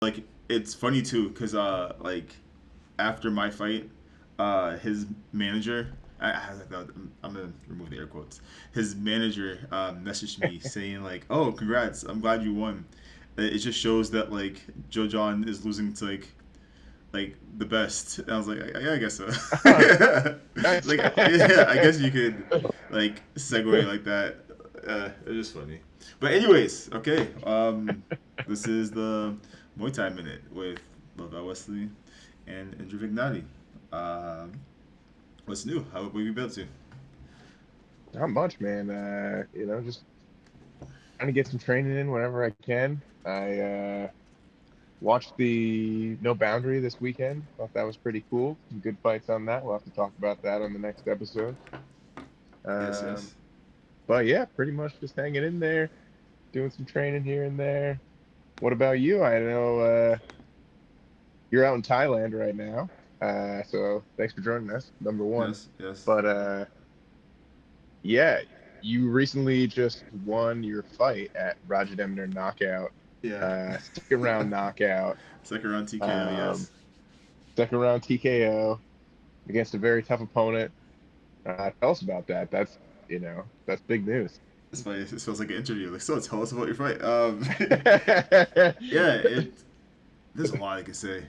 like it's funny too, cause like after my fight, his manager, I'm gonna remove the air quotes. His manager messaged me saying like, "Oh, congrats! I'm glad you won." It just shows that like Joe John is losing to like the best. And I was like, yeah, I guess so. Nice. Like, yeah, I guess you could like segue like that. It's just funny. But anyways, okay. This is the Muay Thai minute with Lavell Wesley and Andrew Vignati. Um, what's new? How have we been up to? Not much, man. Just trying to get some training in whenever I can. I watched the No Boundary this weekend. Thought that was pretty cool. Some good fights on that. We'll have to talk about that on the next episode. Yes, Um, yes. but yeah, pretty much just hanging in there, doing some training here and there. What about you? I know you're out in Thailand right now. So thanks for joining us, number one. Yes, yes. But yeah, you recently just won your fight at Roger Demner Knockout, Yeah. second round knockout, Second round TKO, um, yes. second round TKO against a very tough opponent. Tell us about that. That's big news. It's funny. It feels like an interview. Like, so tell us about your fight. Yeah, there's a lot I could say.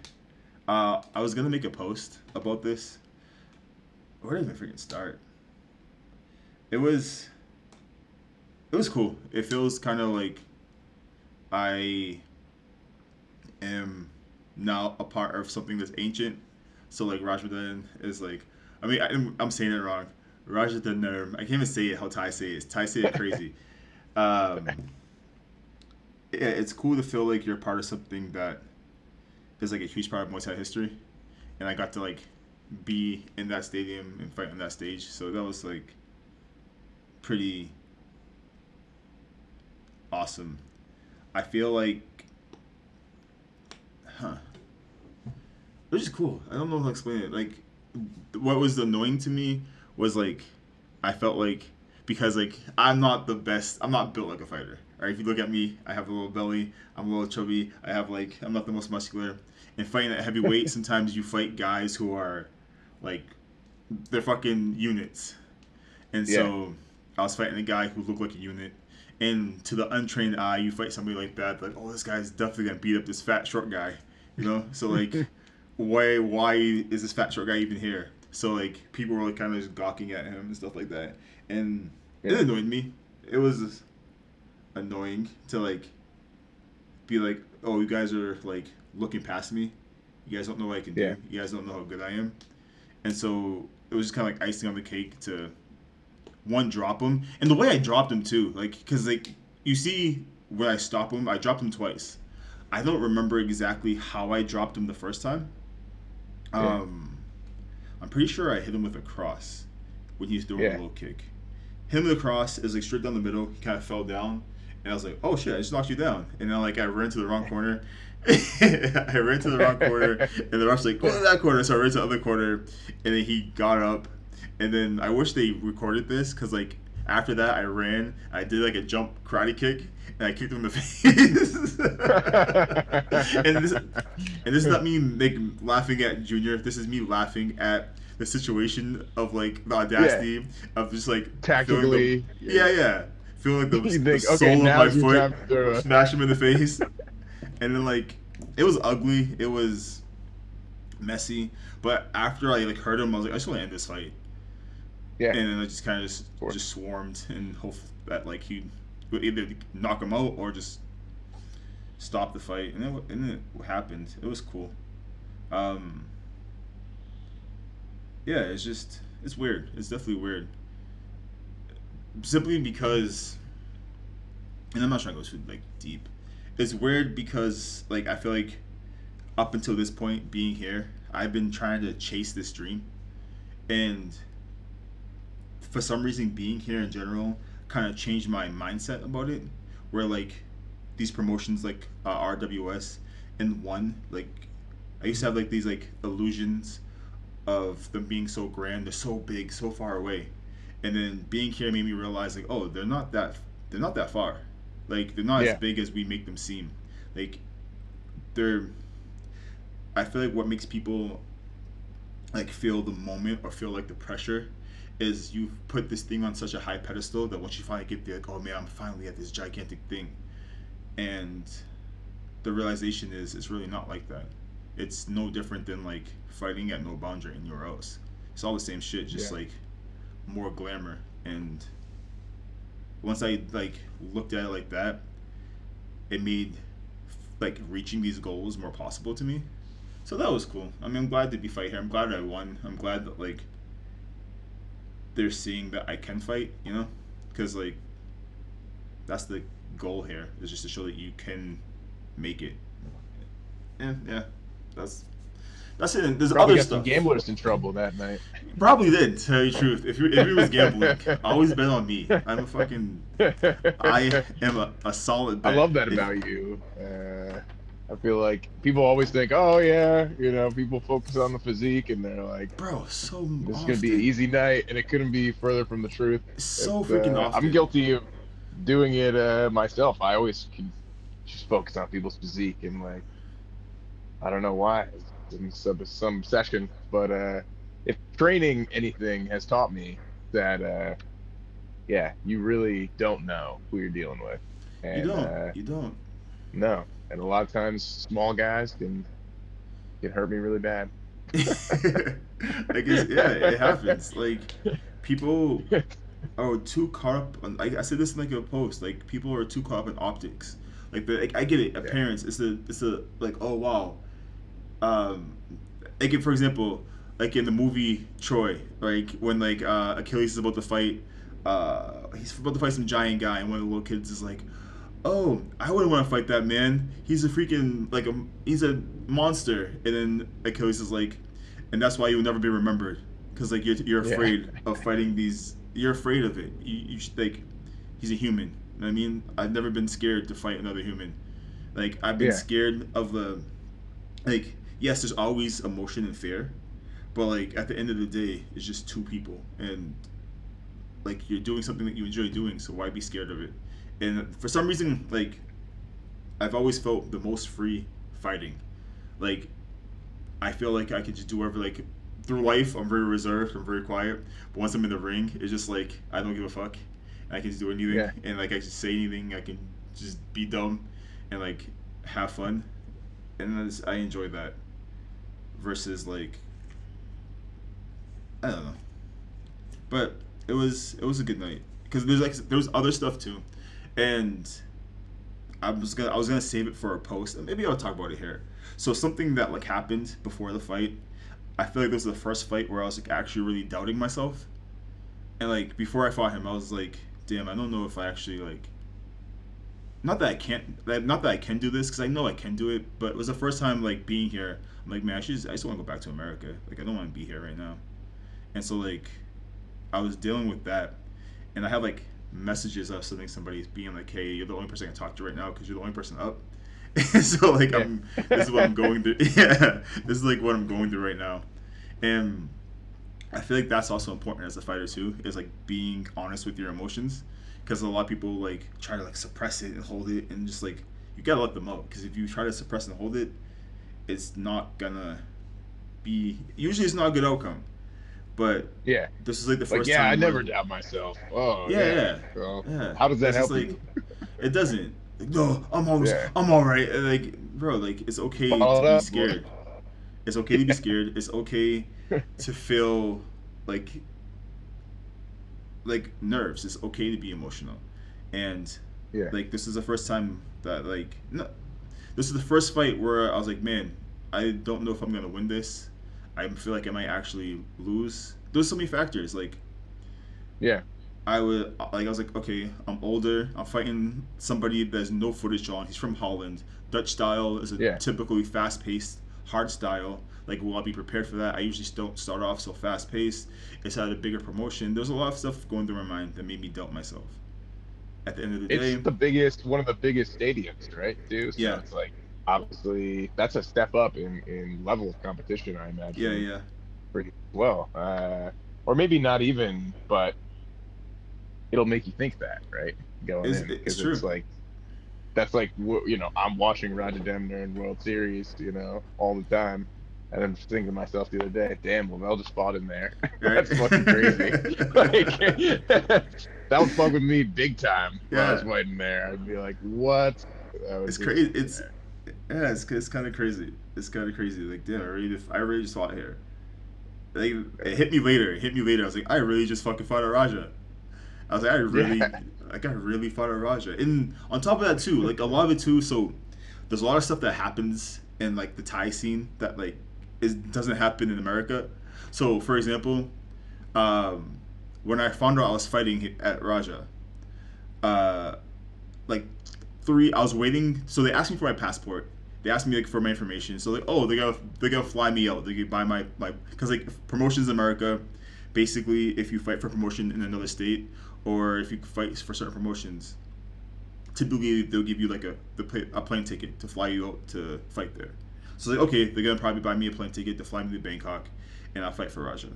I was gonna make a post about this. Where did I freaking start? It was it was cool. It feels kind of like I am now a part of something that's ancient. So like Rajwadan is like, I mean I'm saying it wrong. Rajwadan. I can't even say it how Thai say it. Thai say it crazy. Um, yeah, it's cool to feel like you're part of something that is like a huge part of Muay Thai history, and I got to like be in that stadium and fight on that stage. So that was like pretty awesome. I feel like, huh? It was just cool. I don't know how to explain it. Like, what was annoying to me was like, I felt like because like I'm not the best. I'm not built like a fighter. Right? If you look at me, I have a little belly. I'm a little chubby. I have like I'm not the most muscular. And fighting at heavyweight, sometimes you fight guys who are like they're fucking units. And Yeah. so I was fighting a guy who looked like a unit. And to the untrained eye, you fight somebody like that, like, oh, this guy's definitely gonna beat up this fat short guy, you know. So like, why is this fat short guy even here? So like, people were like kind of just gawking at him and stuff like that, and it Yeah. annoyed me. It was annoying to like be like, oh, you guys are like looking past me. You guys don't know what I can Yeah. do. You guys don't know how good I am. And so it was just kind of like icing on the cake to one drop him, and the way I dropped him too, like because like you see when I stop him, I dropped him twice. I don't remember exactly how I dropped him the first time. Yeah. Um, I'm pretty sure I hit him with a cross when he's doing a Yeah. low kick. Hit him with a cross is like straight down the middle. He kind of fell down, and I was like, "Oh shit! I just knocked you down." And then like I ran to the wrong corner. I ran to the wrong corner, and the ref's like, "Go to that corner." So I ran to the other corner, and then he got up, and then I wish they recorded this because like after that I ran, I did like a jump karate kick, and I kicked him in the face. And this is not me like laughing at Junior. This is me laughing at the situation of like the Yeah. audacity of just like feeling the Tactically, yeah. yeah, feeling like You the think, okay, sole of my now's your foot time to throw a smash him in the face, and then like it was ugly. It was messy. But after I like heard him, I was like, I just want to end this fight. yeah, And then I just kind of of course. just swarmed and hope that like he would either knock him out or just stop the fight. And it happened. It was cool. Um, yeah, it's weird. It's definitely weird. Simply because, and I'm not trying to go too like deep. It's weird because like I feel like up until this point, being here, I've been trying to chase this dream, and for some reason, being here in general kind of changed my mindset about it. Where like these promotions like RWS and one like I used to have like these like illusions of them being so grand, they're so big, so far away, and then being here made me realize like oh they're not that far, like they're not as Yeah, big as we make them seem. Like they're I feel like what makes people like feel the moment or feel like the pressure is you put this thing on such a high pedestal that once you finally get there, like, oh man, I'm finally at this gigantic thing, and the realization is it's really not like that. It's no different than like fighting at no boundary anywhere else. It's all the same shit, just Yeah. like more glamour. And once I like looked at it like that, it made like reaching these goals more possible to me. So that was cool. I mean, I'm glad to be fight here. I'm glad I won. I'm glad that like they're seeing that I can fight. You know, because like that's the goal here is just to show that you can make it. And yeah, that's that's it. There's Probably other got some stuff. gamblers in trouble that night. Probably did. To tell you the truth, if he was gambling, always bet on me. I'm a fucking. I am a solid I bet. love that about you. I feel like people always think, oh yeah, people focus on the physique and they're like, Bro, so this is gonna be an often, easy night, and it couldn't be further from the truth. so freaking I'm often. guilty of doing it myself. I always can just focus on people's physique and like I don't know why. It's in some session, but if training anything has taught me that yeah, you really don't know who you're dealing with, You and don't. You don't. no, and a lot of times small guys can hurt me really bad. I guess yeah, it happens. Like people are too caught up on. I said this in like a post. Like people are too caught up in optics. Like I get it. Yeah, Appearance. It's a like oh wow. Um, like for example, like in the movie Troy, like when like Achilles is about to fight. He's about to fight some giant guy, and one of the little kids is like, "Oh, I wouldn't want to fight that man. He's a freaking like he's a monster." And then Achilles is like, "And that's why you'll never be remembered, because like you're yeah, afraid of fighting these. You're afraid of it. You should, like, he's a human. You know what I mean, I've never been scared to fight another human. Like I've been yeah, scared of the like yes, there's always emotion and fear, but like at the end of the day, it's just two people, and like you're doing something that you enjoy doing, so why be scared of it? And for some reason, like I've always felt the most free fighting. Like I feel like I could just do whatever. Like through life, I'm very reserved, I'm very quiet, but once I'm in the ring, it's just like I don't give a fuck. I can just do anything, yeah. and like I can say anything. I can just be dumb, and like have fun, and I enjoy that. Versus like I don't know, but it was a good night because there was other stuff too, and I was gonna save it for a post. And maybe I'll talk about it here. So something that like happened before the fight. I feel like this was the first fight where I was like actually really doubting myself, and like before I fought him, I was like, damn, I don't know if I actually like. Not that I can do this because I know I can do it, but it was the first time like being here. I'm like, man, I just want to go back to America. Like I don't want to be here right now, and so like I was dealing with that, and I had like messages of somebody being like, "Hey, you're the only person I can talk to right now because you're the only person up." And so like Yeah. this is what I'm going through. Yeah, this is like what I'm going through right now, and I feel like that's also important as a fighter too. Is like being honest with your emotions, because a lot of people like try to like suppress it and hold it, and just like you gotta let them out. Because if you try to suppress and hold it, it's not gonna be. Usually, it's not a good outcome. But Yeah. this is like the Like, first yeah, I time where never doubt myself. Oh, yeah, yeah. yeah, Well, yeah. how does that It's just help like you? it doesn't. Like, no, Yeah. I'm all right. And, like, bro, like it's okay to Follow it be up, boy. scared. It's okay to be scared. It's okay to feel like nerves. It's okay to be emotional. And Yeah. like this is the first time that like no, this is the first fight where I was like, man, I don't know if I'm gonna win this. I feel like I might actually lose. There's so many factors. Like Yeah. I was like, okay, I'm older. I'm fighting somebody there's no footage on. He's from Holland. Dutch style is a Yeah. typically fast paced, hard style. Like, will I be prepared for that? I usually don't start off so fast paced. It's at a bigger promotion. There's a lot of stuff going through my mind that made me doubt myself. At the end of the It's day, one of the biggest stadiums, right, too? So yeah, it's like, obviously, that's a step up in level of competition, I yeah, imagine, yeah. pretty well. Or maybe not even, but it'll make you think that, right? Going in, It's because true. it's like, that's like, I'm watching Roger Demner in World Series, all the time. And I'm just thinking to myself the other day, damn, Lavell just fought in there. Right? That's fucking crazy. Like, that would fuck with me big time if I was Yeah, fighting there. I'd be like, what? That would it's just, crazy. Yeah, it's kind of crazy. It's kind of crazy. Like, damn, I really just fought here. Like, it hit me later. It hit me later. I was like, I really just fucking fought a Raja. I was like, yeah, I really fought a Raja. And on top of that too, like a lot of it too. So there's a lot of stuff that happens in like the Thai scene that like doesn't happen in America. So for example, um, when I found out I was fighting at Raja, uh, like I was waiting. So they asked me for my passport. They asked me like for my information. So like, oh, they gotta fly me out. They could buy my because like promotions in America, basically if you fight for promotion in another state or if you fight for certain promotions, typically they'll give you like a plane ticket to fly you out to fight there. So like, okay, they're gonna probably buy me a plane ticket to fly me to Bangkok, and I'll fight for Raja.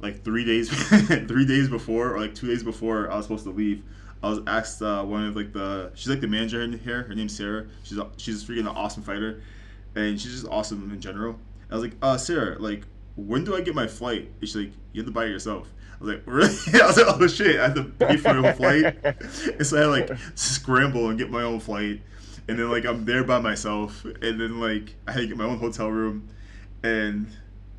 Like 3 days, 3 days before, or like 2 days before I was supposed to leave, I was asked one of like she's like the manager in here. Her name's Sarah. She's freaking an awesome fighter, and she's just awesome in general. I was like, Sarah, like, when do I get my flight? And she's like, you have to buy it yourself. I was like, really? I was like, oh shit, I have to pay for my own flight. And so I had to like scramble and get my own flight, and then like I'm there by myself, and then like I had to get my own hotel room, and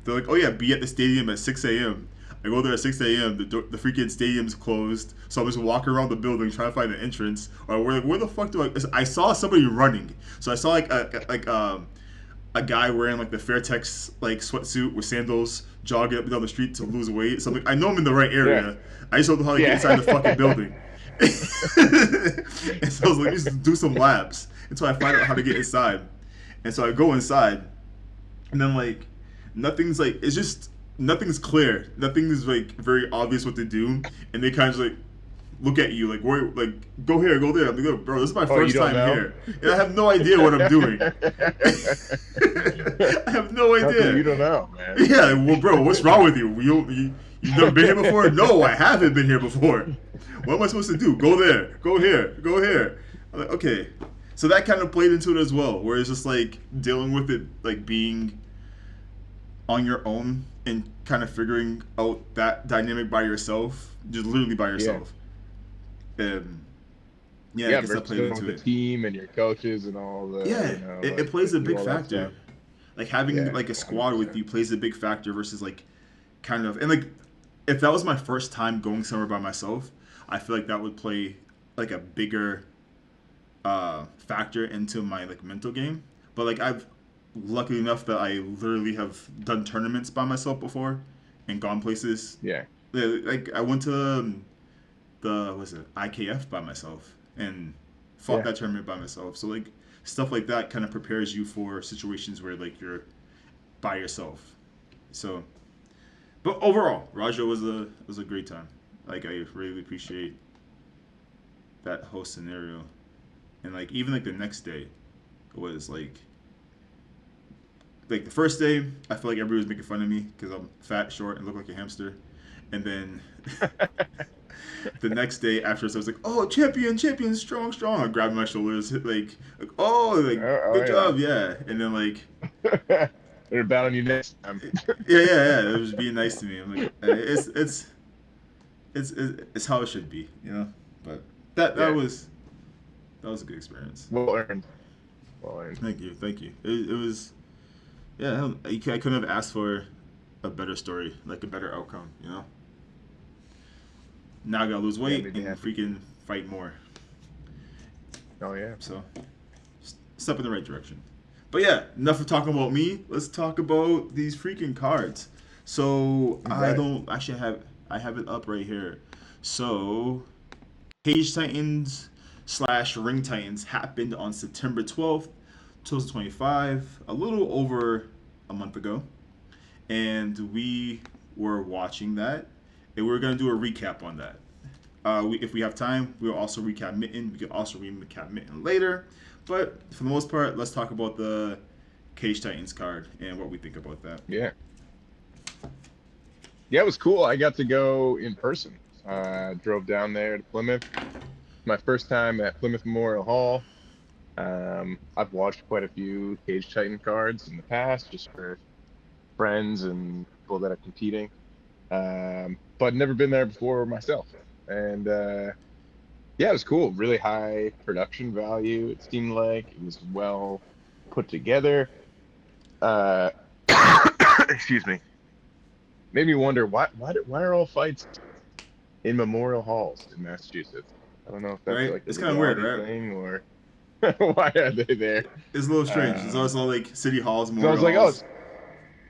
they're like, oh yeah, be at the stadium at 6 a.m. I go there at 6 a.m. The freaking stadium's closed, so I'm just walking around the building trying to find an entrance. Or where the fuck do I saw somebody running, so I saw like a guy wearing like the Fairtex like sweatsuit with sandals jogging up and down the street to lose weight. So I'm like, I know I'm in the right area. yeah, I just don't know how to get inside the fucking building. And so I was like, let's just do some laps until I find out how to get inside. And so I go inside, and then like nothing's clear. Nothing is like very obvious what to do, and they kind of like look at you like, where, like, go here, go there. I'm like, bro, this is my oh, you first don't time know? here, and I have no idea what I'm doing. I have no How come idea. you don't know, man? Yeah, well, bro, what's wrong with you? You've never been here before? No, I haven't been here before. What am I supposed to do? Go there, go here, go here. I'm like, okay. So that kind of played into it as well, where it's just like dealing with it, like being on your own and kind of figuring out that dynamic by yourself, just literally by Yeah, yourself. And yeah, I yeah, guess that versus played going into with the it. team and your coaches and all the, Yeah, it like plays a do big all that factor. stuff. Like having Yeah, like a squad with 100%. you plays a big factor versus like kind of, and like if that was my first time going somewhere by myself, I feel like that would play like a bigger factor into my like mental game. But like I've lucky enough that I literally have done tournaments by myself before and gone places. Yeah, Like I went to the was it IKF by myself and fought yeah, that tournament by myself. So like stuff like that kind of prepares you for situations where like you're by yourself. So, but overall, Raja was a great time. Like I really appreciate that whole scenario, and like even like the next day was like the first day, I feel like everybody was making fun of me because I'm fat, short, and look like a hamster. And then the next day after, so I was like, "Oh, champion, champion, strong, strong!" I grabbed my shoulders, like, "Oh, like oh, good job, yeah." And then like, yeah. They're battling you next time. yeah, it was being nice to me. I'm like, it's how it should be, you know. But that that Yeah, was that was a good experience. well earned, well earned. Thank you. It was yeah. I couldn't have asked for a better story, like a better outcome, you know. Now I gotta lose Yeah, weight made me and happy. freaking fight more. Oh yeah, So, step in the right direction. But yeah, enough of talking about me. Let's talk about these freaking cards. So all I right. don't actually I have it up right here. So Cage Titans slash Ring Titans happened on September 12th, 2025, a little over a month ago, and we were watching that, and we are gonna do a recap on that. If we have time, we'll also recap Mitten. We could also recap Mitten later. But for the most part, let's talk about the Cage Titans card and what we think about that. Yeah, yeah, it was cool. I got to go in person. Drove down there to Plymouth. my first time at Plymouth Memorial Hall. I've watched quite a few Cage Titan cards in the past, just for friends and people that are competing, but never been there before myself. And yeah, it was cool. Really high production value. It seemed like it was well put together. Uh, excuse me. Made me wonder why are all fights in memorial halls in Massachusetts? I don't know if that's Right? like a It's kind of weird, legality right? thing or why are they there? It's a little strange. It's Um, also like city halls, so I was memorial like, oh, halls. it's,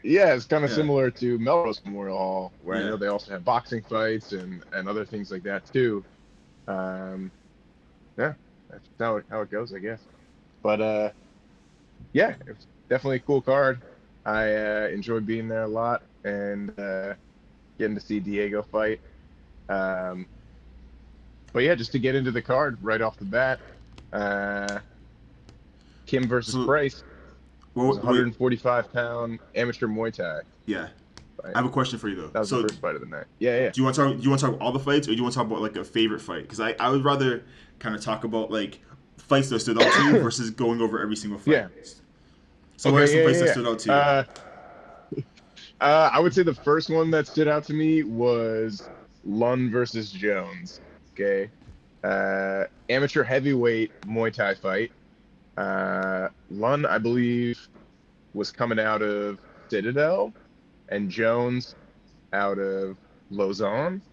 yeah, it's kind of Yeah, similar to Melrose Memorial Hall, where I yeah. know they also have boxing fights and other things like that too. Um, yeah, that's just how it goes, I guess. But yeah, it was definitely a cool card. I enjoyed being there a lot and getting to see Diego fight. Um, but yeah, just to get into the card right off the bat, uh, Kim versus So, Price was a well, wait, 145-pound amateur Muay Thai yeah. fight. I have a question for you though. That was the So, first fight of the night. Yeah, yeah. do you want to talk? Do you want to talk about all the fights, or do you want to talk about like a favorite fight? Because I would rather kind of talk about like fights that stood out to you versus going over every single fight. Yeah. So, what are Okay, some fights yeah, that yeah, stood out to you? yeah. I would say the first one that stood out to me was Lund versus Jones. Okay. Amateur heavyweight Muay Thai fight. Lund, I believe, was coming out of Citadel, and Jones out of Lausanne.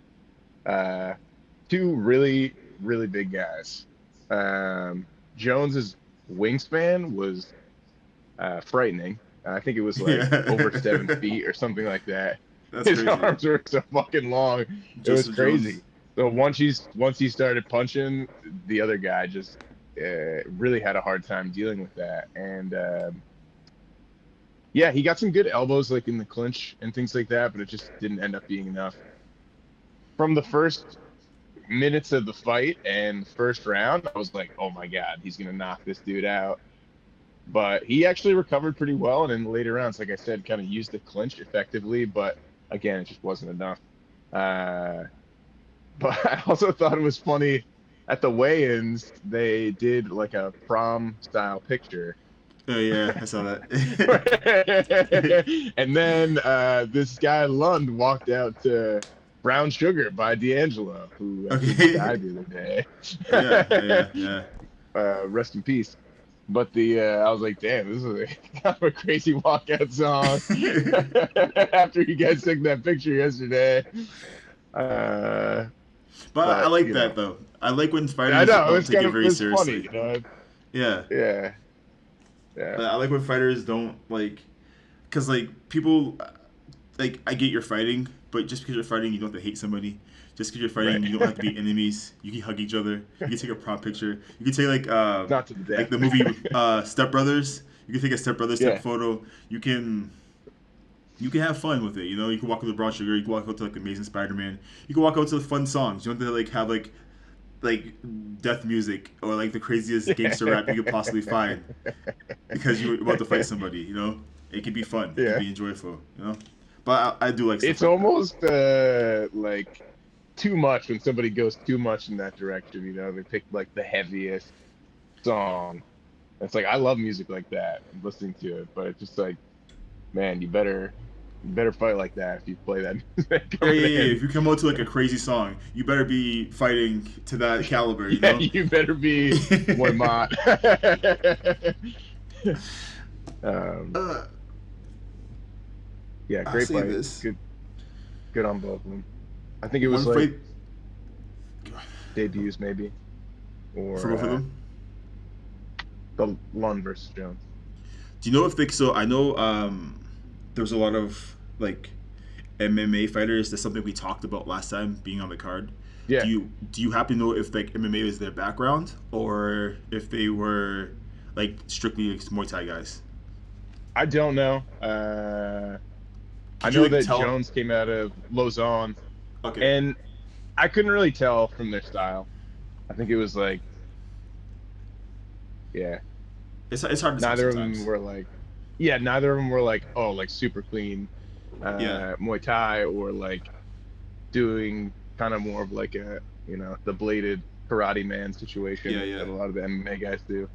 Uh, Two really, really big guys. Jones's wingspan was frightening. I think it was like over 7 feet or something like that. That's His crazy. arms were so fucking long. It was Joseph Jones. crazy. So once he started punching, the other guy just really had a hard time dealing with that. And yeah, he got some good elbows like in the clinch and things like that, but it just didn't end up being enough. From the first minutes of the fight and first round, I was like, oh my God, he's gonna knock this dude out. But he actually recovered pretty well, and in the later rounds, like I said, kind of used the clinch effectively. But again, it just wasn't enough. Uh, but I also thought it was funny at the weigh-ins, they did like a prom style picture. Oh yeah, I saw that. And then this guy Lund walked out to Brown Sugar by D'Angelo, who I think Okay. died the other day. Yeah, yeah, yeah. Rest in peace. But the I was like, damn, this is kind of a crazy walkout song. After you guys took that picture yesterday. But I But like you that know, though. I like when I fighters know it don't was take kind it of very it was funny, seriously. you know. Yeah. Yeah, yeah, But I like when fighters don't like, cause like people, like I get you're fighting, but just because you're fighting, you don't have to hate somebody. Just because you're right. fighting, you don't have to be enemies. You can hug each other. You can take a prompt picture. You can take Not to the like death. the movie Step Brothers. You can take a Step Brothers type Yeah, photo. You can have fun with it. You know, you can walk out to Brown Sugar. You can walk out to like Amazing Spider-Man. You can walk out to fun songs. You don't have to like have like death music or like the craziest gangster rap you could possibly find because you're about to fight somebody. You know, it can be fun. It can yeah. be enjoyable. You know, but I do like stuff It's like that. almost like too much when somebody goes too much in that direction. You know, they pick like the heaviest song. It's like I love music like that and listening to it, but it's just like, man, you better fight like that if you play that music Yeah, coming yeah, yeah. in. If you come out to like a crazy song, you better be fighting to that caliber. You Yeah, know. you better be Moy Mott. um, uh, yeah, I great say fight. this Good on both of them. I think it one was like fight debuts maybe, for or both of them. the Lund versus Jones. Do you know if they? So I know there was a lot of like MMA fighters. That's something we talked about last time being on the card. Yeah, Do you happen to know if like MMA was their background or if they were like strictly like, Muay Thai guys? I don't know. I Could you know like that tell? Jones came out of Lausanne, Okay, and I couldn't really tell from their style. I think it was like, yeah, it's hard to tell neither of them sometimes. were like, yeah, neither of them were like, oh, like super clean Yeah, Muay Thai or like doing kind of more of like a, you know, the bladed karate man situation Yeah, yeah. that a lot of the MMA guys do.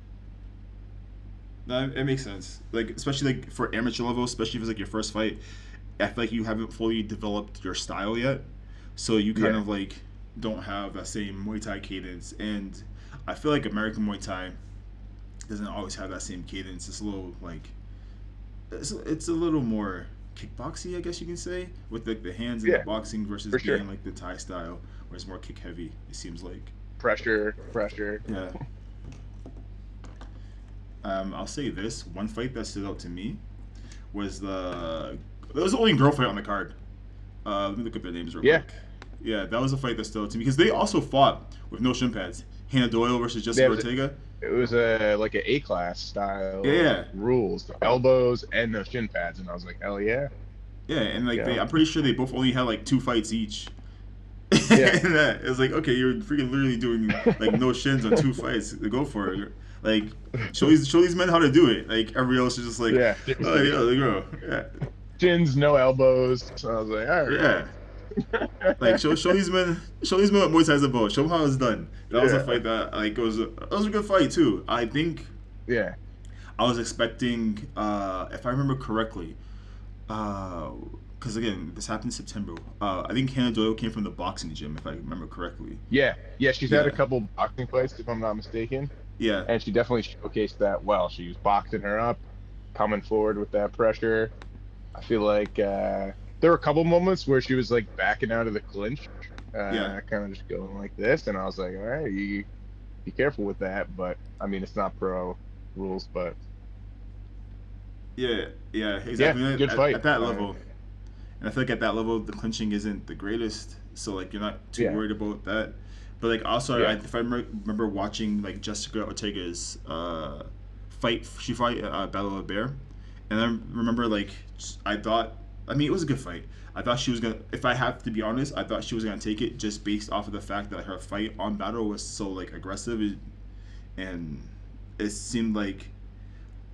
No, it makes sense. Like especially like for amateur level, especially if it's like your first fight, I feel like you haven't fully developed your style yet, so you kind Yeah, of like don't have that same Muay Thai cadence. And I feel like American Muay Thai doesn't always have that same cadence. It's a little like it's a little more kickboxy, I guess you can say, with like the hands and the yeah, boxing versus for being sure. like the Thai style, where it's more kick heavy. It seems like. Pressure, pressure. Yeah. I'll say this one fight that stood out to me was the that was the only girl fight on the card. Let me look up their names real Yeah, quick. Yeah, that was a fight that stood out to me because they also fought with no shin pads. Hannah Doyle versus Jessica there was Ortega. it was a like an A class Yeah, style yeah, rules, elbows and no shin pads, and I was like, hell yeah, yeah, and let's like go. I'm pretty sure they both only had like 2 fights each. Yeah, And that it was like, okay, you're freaking literally doing like no shins on 2 fights. Go for it. Like show these men how to do it. Like everybody else is just like, yeah, oh seriously. yeah, they go. Yeah, Shins, no elbows. So I was like, all yeah. Like right. show these men what Muay Thai is about. Show them how it's done. That was a Yeah, fight that like it was a good fight too. I think yeah, I was expecting, if I remember correctly, because again this happened in September. I think Hannah Doyle came from the boxing gym, if I remember correctly. yeah, yeah. She's had a Yeah, couple boxing fights, if I'm not mistaken, yeah, and she definitely showcased that well. She was boxing her up, coming forward with that pressure. I feel like there were a couple moments where she was like backing out of the clinch, yeah, kind of just going like this, and I was like, all right, you be careful with that. But I mean, it's not pro rules, but yeah, yeah. yeah, Exactly. good fight. At that level, and I feel like at that level the clinching isn't the greatest, so like you're not too Yeah, worried about that. But like also, yeah, if I remember watching like Jessica Ortega's fight, she fought Battle of the Bear, and I remember like I thought, I mean it was a good fight. I thought she was gonna. If I have to be honest, I thought she was gonna take it just based off of the fact that her fight on Battle was so like aggressive, and it seemed like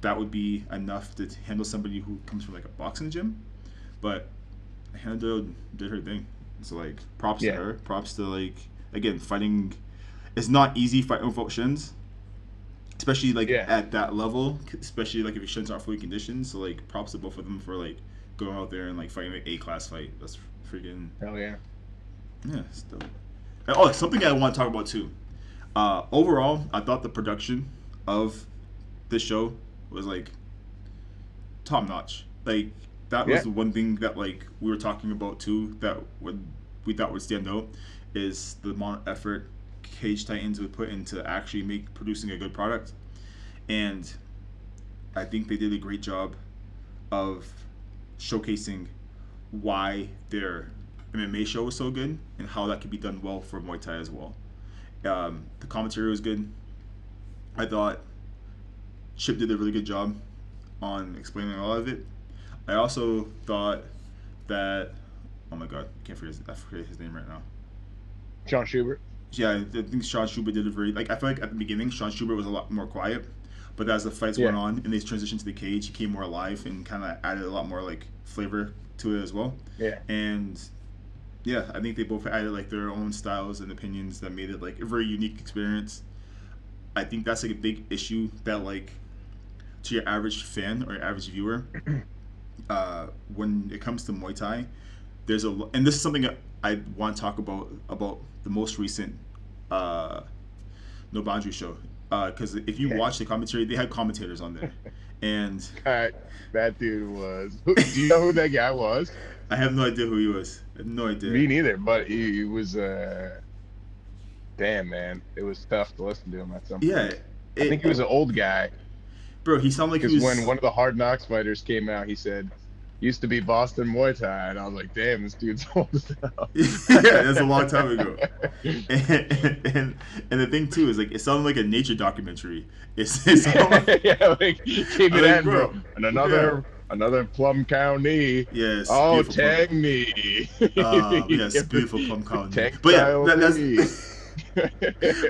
that would be enough to handle somebody who comes from like a boxing gym. But Hannah Doyle did her thing. So like props to yeah, her. Props to like again fighting. It's not easy fighting without shins, especially like yeah. at that level. Especially like if your shins aren't fully conditioned. So like props to both of them for like going out there and like fighting an A class fight. That's freaking Hell yeah. yeah. Still. Oh, something I want to talk about too. Overall, I thought the production of this show was like top notch. Like that was Yeah, the one thing that like we were talking about too that would we thought would stand out is the amount of effort Cage Titans would put into actually producing a good product, and I think they did a great job of showcasing why their MMA show was so good and how that could be done well for Muay Thai as well. The commentary was good. I thought Chip did a really good job on explaining a lot of it. I also thought that oh my god, I forget his name right now. Sean Schubert. Yeah, I think Sean Schubert did a very like I feel like at the beginning Sean Schubert was a lot more quiet, but as the fights went Yeah, on and they transitioned to the cage, he came more alive and kind of added a lot more like flavor to it as well. yeah, And yeah, I think they both added like their own styles and opinions that made it like a very unique experience. I think that's like a big issue that like to your average fan or your average viewer, when it comes to Muay Thai, and this is something that I want to talk about the most recent uh, No Boundary show. Because if you yeah. watch the commentary, they had commentators on there, and That dude was. Do you know who that guy was? I have no idea who he was. I have no idea. Me neither, but he was. Damn, man, it was tough to listen to him at some Yeah, points. I think he was it, an old guy bro. He sounded like he because when was. one of the Hard Knocks fighters came out, he said, "Used to be Boston Muay Thai," and I was like, "Damn, this dude's old as hell." Yeah, that's a long time ago. And the thing too is like it sounded like a nature documentary. It sounded like, Yeah, like came I'm in like, and bro, bro, and yeah, another Plum County. yes, Oh, beautiful plum. tag me. Yes, beautiful plum colony. But yeah, Textile me. that's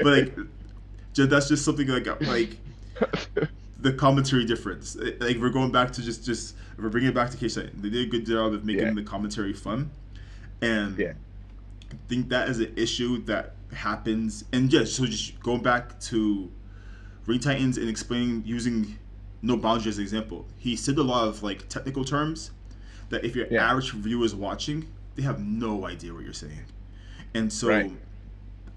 but like that's just something like the commentary difference. Like we're going back to just we're bringing it back to K-Site. They did a good job of Yeah, making the commentary fun, and yeah, I think that is an issue that happens, and yeah, so just going back to Ring Titans and explaining using no boundary as an example. He said a lot of like technical terms that if your Yeah. average viewer is watching, they have no idea what you're saying. And Right. so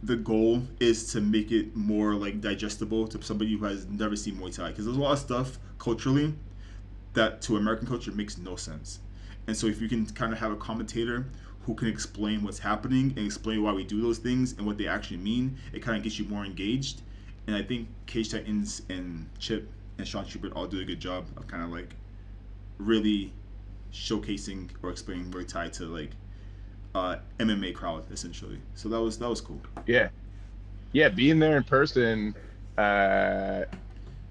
the goal is to make it more like digestible to somebody who has never seen Muay Thai, because there's a lot of stuff culturally that to American culture makes no sense. And so if you can kind of have a commentator who can explain what's happening and explain why we do those things and what they actually mean, it kind of gets you more engaged. And I think Cage Titans and Chip and Sean Schubert all do a good job of kind of like really showcasing or explaining Muay Thai to like MMA crowd essentially. So that was cool. Yeah. Yeah. Being there in person, uh,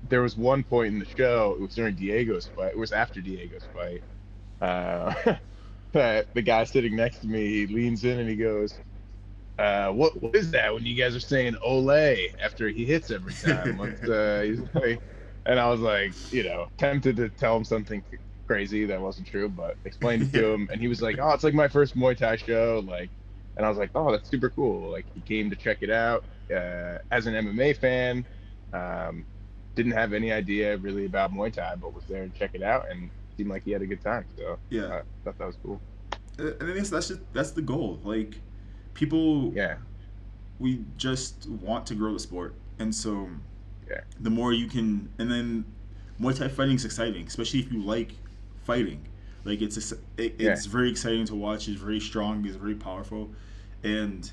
there was one point in the show. It was during Diego's fight. It was after Diego's fight. That the guy sitting next to me, he leans in and he goes, what is that when you guys are saying "Ole" after he hits every time? What's he's like, and I was like, tempted to tell him something crazy that wasn't true, but explained it to Yeah. him, and he was like, "Oh, it's like my first Muay Thai show," like, and I was like, "Oh, that's super cool." Like, he came to check it out as an MMA fan. Um, didn't have any idea really about Muay Thai, but was there to check it out, and seemed like he had a good time. So Yeah. I thought that was cool. And I guess that's the goal. Like people, Yeah, we just want to grow the sport, and so yeah, the more you can, and then Muay Thai fighting is exciting, especially if you like fighting. Like yeah. it's very exciting to watch. It's very strong. It's very powerful, and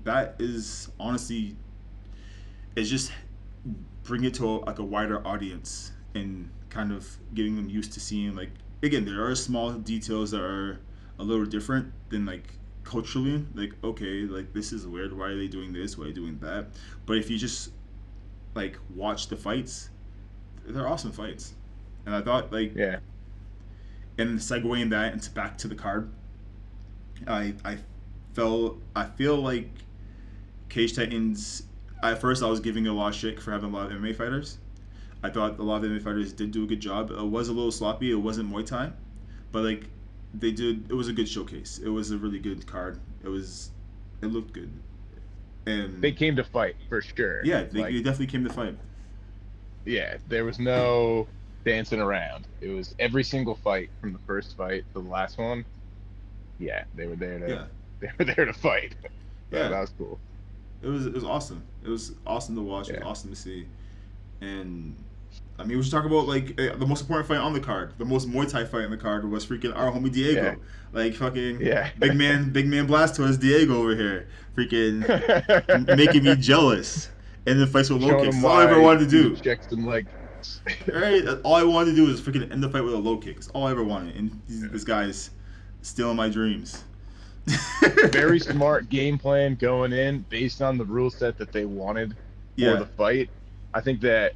that is honestly, it's just bring it to like a wider audience and kind of getting them used to seeing like again there are small details that are a little different than like culturally like okay like this is weird, why are they doing this, why are they doing that, but if you just like watch the fights, they're awesome fights. And I thought like Yeah. and segueing that into back to the card, I I feel like Cage Titans. At first, I was giving a lot of shit for having a lot of MMA fighters. I thought a lot of MMA fighters did do a good job. It was a little sloppy. It wasn't Muay Thai, but like they did. It was a good showcase. It was a really good card. It looked good, They and came to fight for sure. yeah, they Like, definitely came to fight. yeah, there was no dancing around. It was every single fight from the first fight to the last one. Yeah, they were there to Yeah, they were there to fight. So yeah. that was cool. It was awesome. It was awesome to watch. It was Yeah. awesome to see, and I mean, we should talk about like the most important fight on the card. The most Muay Thai fight on the card was freaking our homie Yeah. Diego. Like fucking Yeah. big man blast towards Diego over here, freaking making me jealous. And then fights with low Showing kicks. them That's all I ever why wanted to he do. would check some leg. Right? All I wanted to do was freaking end the fight with a low kick. That's all I ever wanted. And Yeah. this guy's stealing my dreams. Very smart game plan going in based on the rule set that they wanted for Yeah. the fight. I think that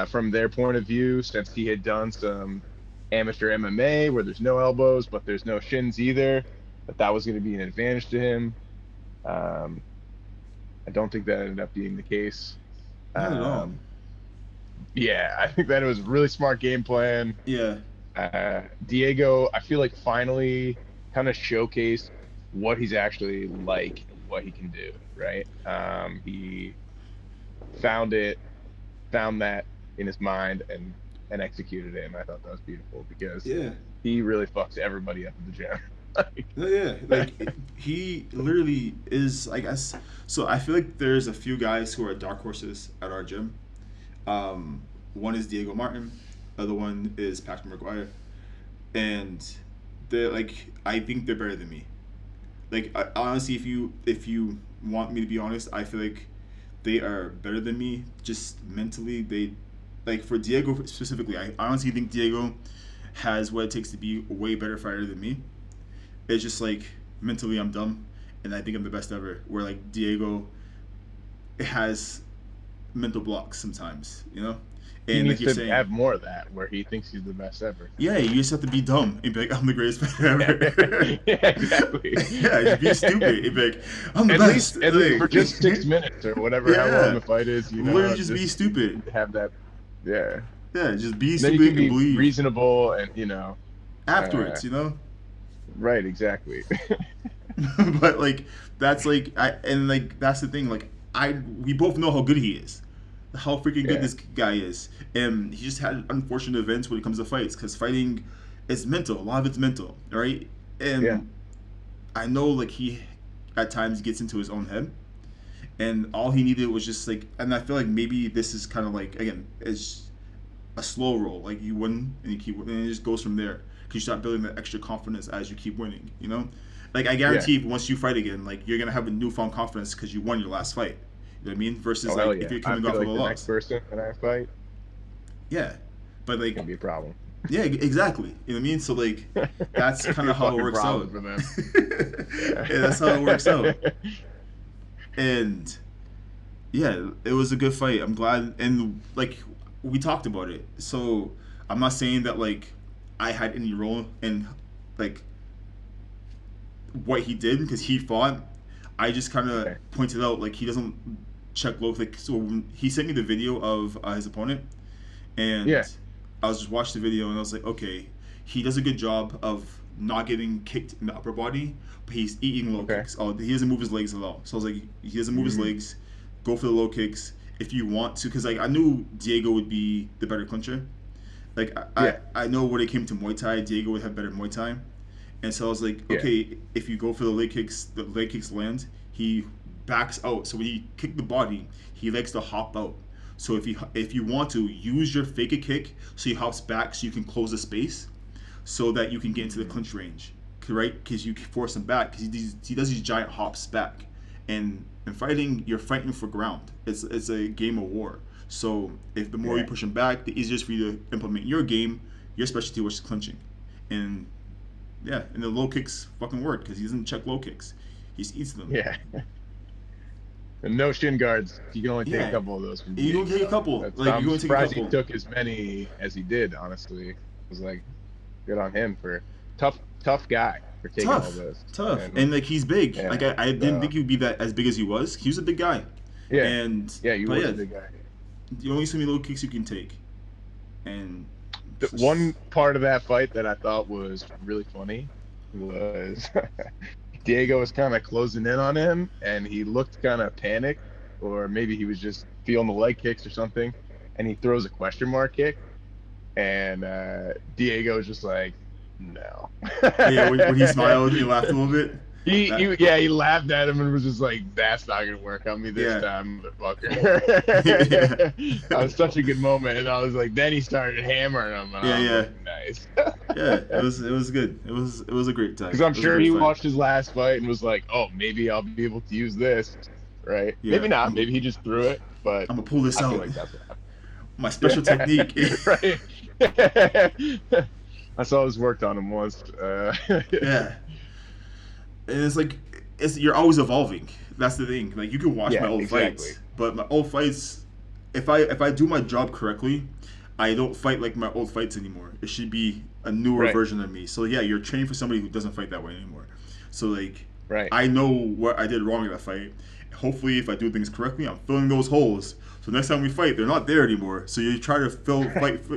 from their point of view, since he had done some amateur MMA where there's no elbows but there's no shins either, that was going to be an advantage to him. Um, I don't think that ended up being the case. Not at all. Um, yeah, I think that it was a really smart game plan. Yeah. Diego, I feel like finally kind of showcased what he's actually like and what he can do, right? He found it, found that in his mind and executed it. And I thought that was beautiful because Yeah. he really fucks everybody up at the gym. Like, No, yeah, like he literally is. I guess so. I feel like there's a few guys who are dark horses at our gym. One is Diego Martin, the other one is Patrick McGuire, and they're like I think they're better than me. Like honestly, if you want me to be honest, I feel like they are better than me. Just mentally, they like for Diego specifically. I honestly think Diego has what it takes to be a way better fighter than me. It's just like mentally I'm dumb, and I think I'm the best ever. Where like Diego has mental blocks sometimes, you know, he and like needs you're to saying, have more of that where he thinks he's the best ever. yeah, you just have to be dumb and be like, I'm the greatest fighter ever. Yeah, exactly. Yeah, just be stupid and be like, I'm the At best. least for just Like, 6 minutes or whatever, how long yeah, the fight is, literally just be stupid. have that. Yeah. Yeah, just be Then you can stupid and be believe reasonable and afterwards, you know. right, exactly. But like that's like that's the thing. Like we both know how good he is, how freaking good Yeah. this guy is, and he just had unfortunate events when it comes to fights because fighting is mental. A lot of it's mental, right? Yeah. And I know like he at times gets into his own head, and all he needed was just like, and I feel like maybe this is kind of like again, it's a slow roll. Like you win and you keep, and it just goes from there. Cause you start building that extra confidence as you keep winning. You know, like I Yeah. guarantee once you fight again, like you're gonna have a newfound confidence because you won your last fight. You know what I mean? Versus Oh hell like if yeah. you're I coming feel off of a like the next loss. person that I fight Yeah, but is like gonna be a problem. yeah, exactly. You know what I mean? So like It's that's gonna kind be a of how it fucking works out. problem for them. Yeah. Yeah, that's how it works out. And yeah, it was a good fight. I'm glad, and like we talked about it. So I'm not saying that like I had any role in like what he did because he fought. I just kind of Okay. pointed out like he doesn't check low. Like so, when he sent me the video of his opponent, Yeah. and I was just watching the video and I was like, okay, he does a good job of not getting kicked in the upper body, but he's eating low Okay. kicks. Oh, he doesn't move his legs at all. So I was like, he doesn't move his Mm, legs. Go for the low kicks if you want to, because like I knew Diego would be the better clincher. Like yeah. I know when it came to Muay Thai, Diego would have better Muay Thai, and so I was like, Yeah. okay, if you go for the leg kicks land, he backs out. So when he kick the body, he likes to hop out. So if you want to use your fake a kick, so he hops back, so you can close the space, so that you can get into the Mm, clinch range, right? Because you can force him back because he does these giant hops back, and in fighting you're fighting for ground. It's a game of war. So if the more you yeah. push him back, the easier it's for you to implement your game, your specialty, which is clinching, and yeah, and the low kicks fucking work because he doesn't check low kicks. He just eats them. Yeah. And no shin guards. You can only take a Yeah, couple of those from and you don't take a Diego. couple. That's Like you're I'm going to take a surprised he couple. took as many as he did, honestly. It was like good on him for tough guy for taking all Tough, this. tough, And and like he's big. yeah. Like I didn't So think he would be that as big as he was. He was a big guy, yeah. and Yeah, he but was yeah, a big guy. the only so many low kicks you can take, and The one part of that fight that I thought was really funny was Diego was kind of closing in on him and he looked kind of panicked, or maybe he was just feeling the leg kicks or something, and he throws a question mark kick, and Diego's just like, no. yeah, when he smiled and he laughed a little bit. That He laughed at him and was just like, "That's not gonna work on me this yeah, time, yeah, motherfucker." That was such a good moment, and I was like, then he started hammering him, and yeah, I was yeah, like, "Nice." yeah. It was good. It was a great time. Because I'm It was a sure great he fight. watched his last fight and was like, "Oh, maybe I'll be able to use this." Right? Yeah, Maybe not. Maybe he just threw it, but I'm gonna pull this I feel out. like that's what happened. My special technique. Right. I saw his worked on him once. Yeah, and it's like you're always evolving. That's the thing. Like you can watch my Yeah, old exactly. fights, but my old fights, if I do my job correctly, I don't fight like my old fights anymore. It should be a newer Right. version of me. So yeah, you're training for somebody who doesn't fight that way anymore. So like, Right. I know what I did wrong in that fight. Hopefully, if I do things correctly, I'm filling those holes. So next time we fight, they're not there anymore. So you try to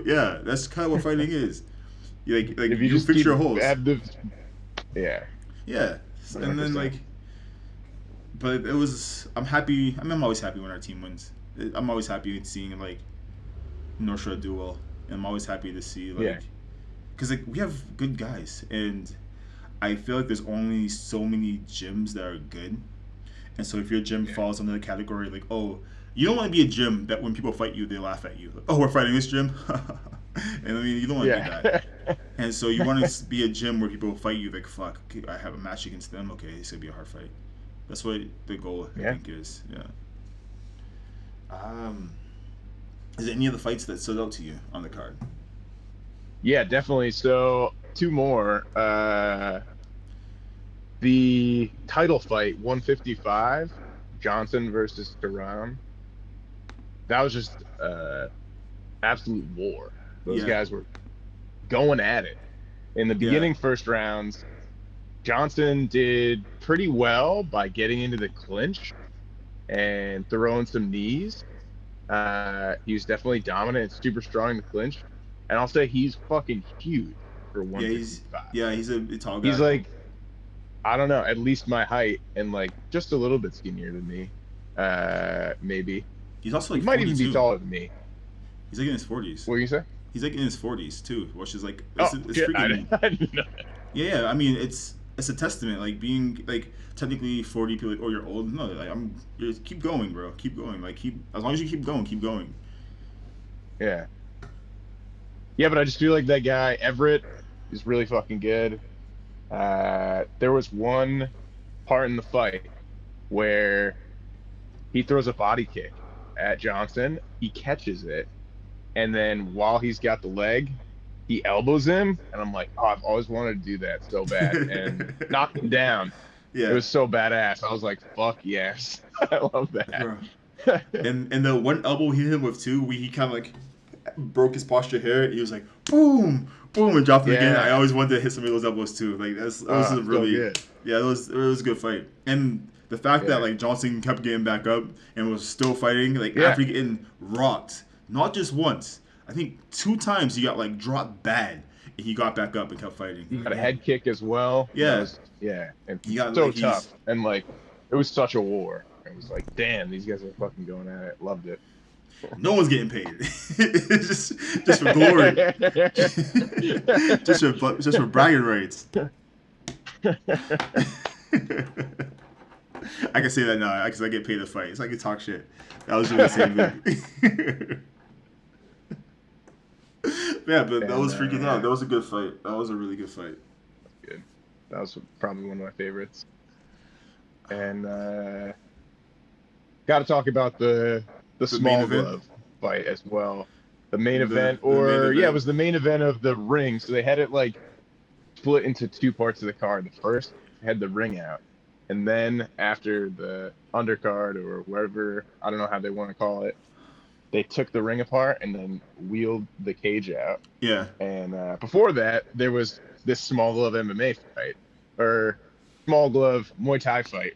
yeah, that's kind of what fighting is. Like If you you just fix keep your holes. have the yeah, Yeah, and then 100%. like, but it was. I'm happy. I mean, I'm always happy when our team wins. I'm always happy seeing like North Shore do well, and I'm always happy to see Yeah. like, because like we have good guys, and I feel like there's only so many gyms that are good, and so if your gym Yeah. falls under the category like, oh, you don't want to be a gym that when people fight you, they laugh at you. Like, oh, we're fighting this gym, and I mean you don't want to be that. Yeah. And so you want to be a gym where people fight you like, fuck, okay, I have a match against them. Okay, it's gonna be a hard fight. That's what the goal I Yeah. think is. Yeah. Is there any other fights that stood out to you on the card? Yeah, definitely. So two more. The title fight, 155, Johnson versus Duran. That was just absolute war. Those Yeah, guys were going at it. In the yeah, beginning first rounds, Johnson did pretty well by getting into the clinch and throwing some knees. He was definitely dominant and super strong in the clinch. And I'll say he's fucking huge for yeah. 155. He's a tall He's guy. like I don't know, at least my height and like just a little bit skinnier than me. Maybe He's also he like might even be 42. taller than me. He's like in his 40s. What do you say? He's like in his 40s too, which is like Oh it's shit, freaking. I didn't know. Yeah, I mean it's a testament. Like being like technically 40, people like, oh, you're old. No, like keep going, bro. Keep going. Like keep as long as you keep going, keep going. Yeah, yeah, but I just feel like that guy Everett is really fucking good. There was one part in the fight where he throws a body kick at Johnson. He catches it, and then while he's got the leg, he elbows him, and I'm like, oh, I've always wanted to do that so bad, and knocked him down. It Yeah, was so badass. I was like, fuck yes, I love that. bro. And the one elbow he hit him with too, he kind of like broke his posture here. He was like boom, boom, and dropped him again. I Yeah, always wanted to hit some of those elbows too. Like it was a so really, good. yeah, it was a good fight. And the fact that Yeah, like Johnson kept getting back up and was still fighting, like yeah. after getting rocked, not just once. I think 2 times he got like dropped bad, and he got back up and kept fighting. He Like, got a man, head kick as well. That yeah, was yeah, and he got so like tough, and like it was such a war. It was like, damn, these guys are fucking going at it. Loved it. no one's getting paid. It's just for glory, just for bragging rights. I can say that now because I get paid to fight. So I can talk shit. I was doing the same thing. Yeah, but that was freaking out. Yeah, That was a good fight. That was a really good fight. good. That was probably one of my favorites. And got to talk about the The main small event. glove fight as well. The main event, The main or yeah, it event. was the main event of the ring. So they had it like split into two parts of the card. The first had the ring out, and then after the undercard or whatever, I don't know how they want to call it, they took the ring apart and then wheeled the cage out. Yeah. And before that, there was this small glove MMA fight or small glove Muay Thai fight,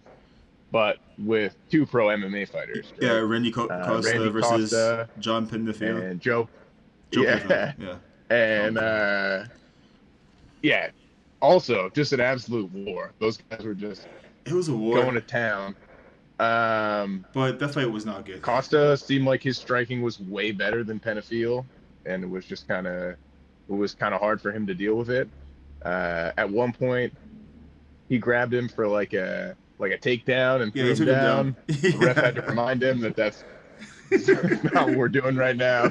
but with two pro MMA fighters, Yeah, right? Randy Costa Randy versus Costa John Penderfield. and Joe. Joe Penderfield. Yeah. Yeah. And yeah, also just an absolute war. Those guys were just It was a war, going to town. but that fight was not good. Costa seemed like his striking was way better than Penderfield, and it was just kind of hard for him to deal with it. At one point, he grabbed him for like a takedown and Yeah, threw he him took him down. down. The ref had to remind him that that's not what we're doing right now.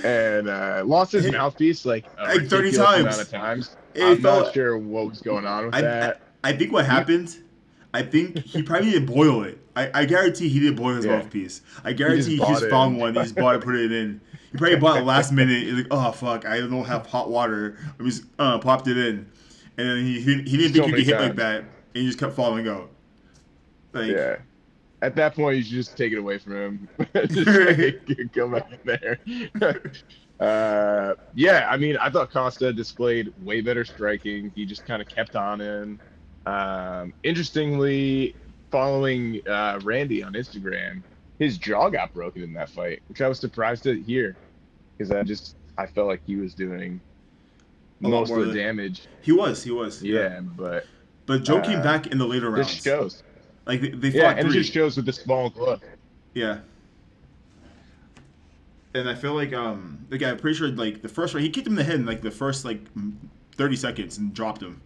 And lost his mouthpiece like a Like 30 ridiculous amount of times. times. It I'm not felt. sure what was going on with I, I that. I think what He, happened. I think he probably didn't boil it. I guarantee he didn't boil his yeah, mouthpiece. I he just guarantee he bought just it. found one. He just bought it, put it in. He probably bought it last minute. He's like, oh fuck, I don't have hot water. I just popped it in, and then he didn't think So he many could hit like times. that, and he just kept falling out. Like, Yeah. At that point, you should just take it away from him. Just like, go back in there. Yeah, I mean, I thought Costa displayed way better striking. He just kind of kept on in. Interestingly, following Randy on Instagram, his jaw got broken in that fight, which I was surprised to hear because I felt like he was doing a lot most more of the than damage. he was. Yeah. Yeah, but But Joe came back in the later this rounds. shows. Like they Yeah, fought and it three. just shows with the small glove. Yeah. And I feel like I'm pretty sure like the first round he kicked him in the head in like the first like 30 seconds and dropped him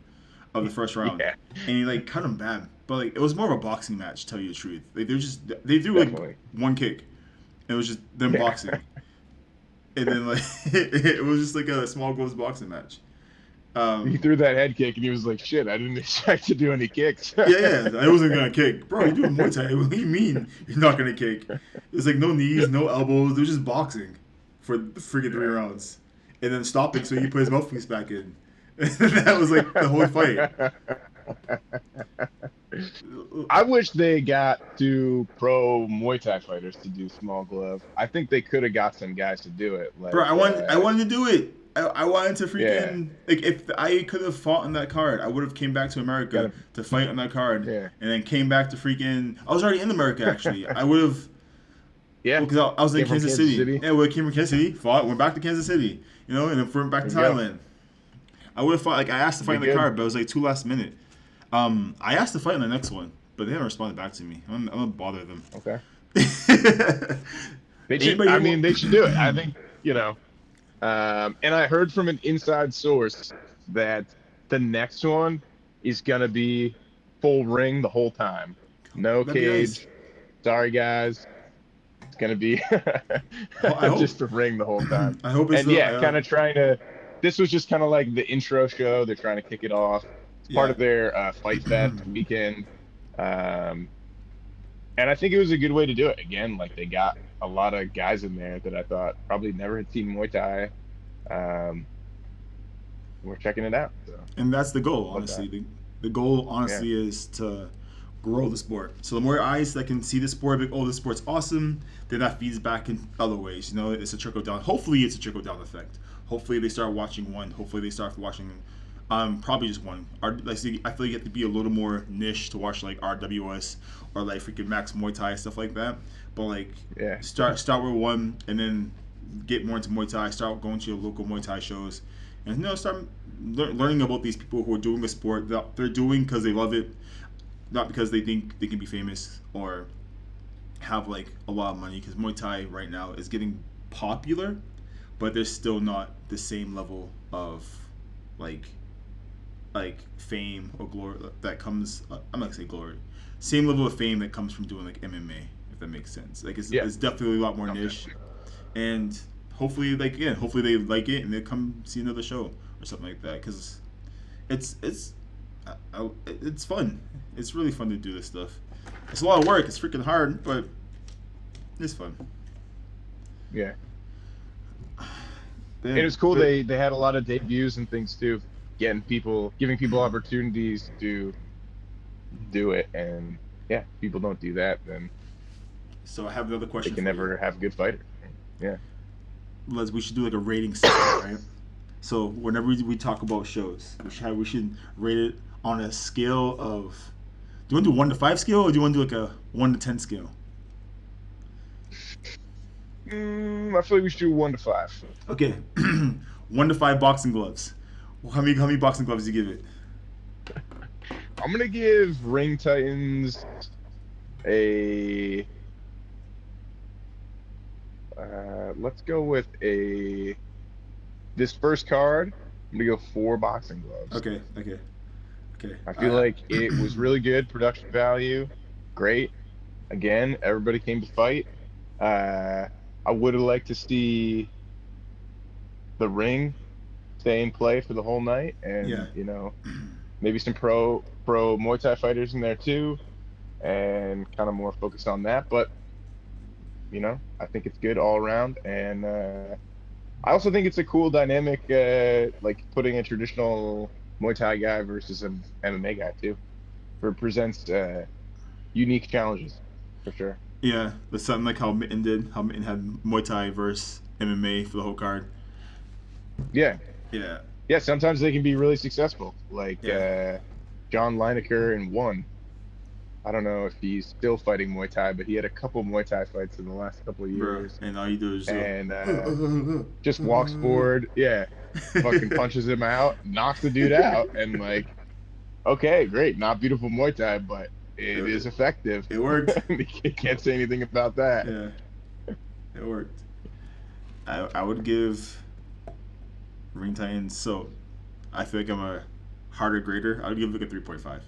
of the first round. Yeah, And he like cut him bad. But like it was more of a boxing match, to tell you the truth. Like they threw definitely. like one kick. It was just them Yeah. boxing. And then like it was just like a small gloves boxing match. He threw that head kick and he was like, "Shit, I didn't expect to do any kicks." yeah, I wasn't gonna kick, bro. You're doing Muay Thai. What do you mean you're not gonna kick? It's like no knees, no elbows. They're just boxing for the freaking 3 rounds, and then stopping so he put his mouthpiece back in. That was like the whole fight. I wish they got two pro Muay Thai fighters to do small glove. I think they could have got some guys to do it. Like, Bro, I wanted to do it. I wanted to freaking Yeah. like if I could have fought on that card, I would have came back to America Gotta- to fight on that card, Yeah. and then came back to freaking. I was already in America actually. I would have. Yeah, Because I was in Came from Kansas Kansas City. City. Yeah, we came from Kansas City, fought, went back to Kansas City, and then went back to There you go. Thailand. I would have fought. Like I asked to fight Be in the good. card, but it was like too last minute. I asked to fight in the next one, but they haven't responded back to me. I'm gonna bother them. Okay. They should. Anybody I here? mean, they should do it. I think you know. And I heard from an inside source that the next one is gonna be full ring the whole time, no That'd be nice. cage. Sorry, guys. It's gonna be I hope. just a ring the whole time. I hope it's And the. yeah, kind of trying to. This was just kind of like the intro show. They're trying to kick it off. It's part Yeah. of their Fight Fest weekend. Um, and I think it was a good way to do it. Again, like they got a lot of guys in there that I thought probably never had seen Muay Thai. We're checking it out. So. And that's the goal, honestly. The goal, honestly, Yeah. is to grow the sport. So the more eyes that can see the sport, like, oh, this sport's awesome, then that feeds back in other ways. You know, it's a trickle down. Hopefully, it's a trickle down effect. Hopefully, they start watching one. Hopefully, they start watching, probably just one. Like, see, I feel like you have to be a little more niche to watch like RWS or like freaking Max Muay Thai stuff like that. But like, Yeah. start with one and then get more into Muay Thai. Start going to your local Muay Thai shows, and start learning about these people who are doing a sport that they're doing because they love it, not because they think they can be famous or have like a lot of money. Because Muay Thai right now is getting popular, but there's still not the same level of like fame or glory that comes. I'm not gonna say glory. Same level of fame that comes from doing like MMA, if that makes sense. Like it's definitely a lot more niche, and hopefully hopefully they like it and they come see another show or something like that, because it's fun. It's really fun to do this stuff. It's a lot of work. It's freaking hard, but it's fun. Yeah. Damn. It was cool. They had a lot of debuts and things too, giving people opportunities to do it. And yeah, people don't do that, then So I have another they question. can for never you. have a good fighter. Yeah. We should do like a rating system, right? So whenever we talk about shows, we should rate it on a scale of. Do you want to do 1 to 5 scale, or do you want to do like a 1 to 10 scale? I feel like we should do 1 to 5. Okay, 1 to 5 boxing gloves. How many boxing gloves do you give it? I'm gonna give Ring Titans a. Let's go with a. This first card, I'm gonna go 4 boxing gloves. Okay. I feel like it was really good production value, great. Again, everybody came to fight. I would have liked to see the ring stay in play for the whole night, and maybe some pro Muay Thai fighters in there too, and kind of more focused on that. But I think it's good all around, and I also think it's a cool dynamic, like putting a traditional Muay Thai guy versus an MMA guy too. It presents unique challenges for sure. Yeah, that's something like how Mitten did. How Mitten had Muay Thai versus MMA for the whole card. Yeah. Yeah. Yeah, sometimes they can be really successful. Like Yeah. John Lineker in one. I don't know if he's still fighting Muay Thai, but he had a couple Muay Thai fights in the last couple of years. Bro, and all you do is just walks forward, fucking punches him out, knocks the dude out, and like, okay, great, not beautiful Muay Thai, but it is effective. It worked. You can't say anything about that. Yeah, it worked. I would give Ring Titans. So I feel like I'm a harder grader. I would give it like a 3.5.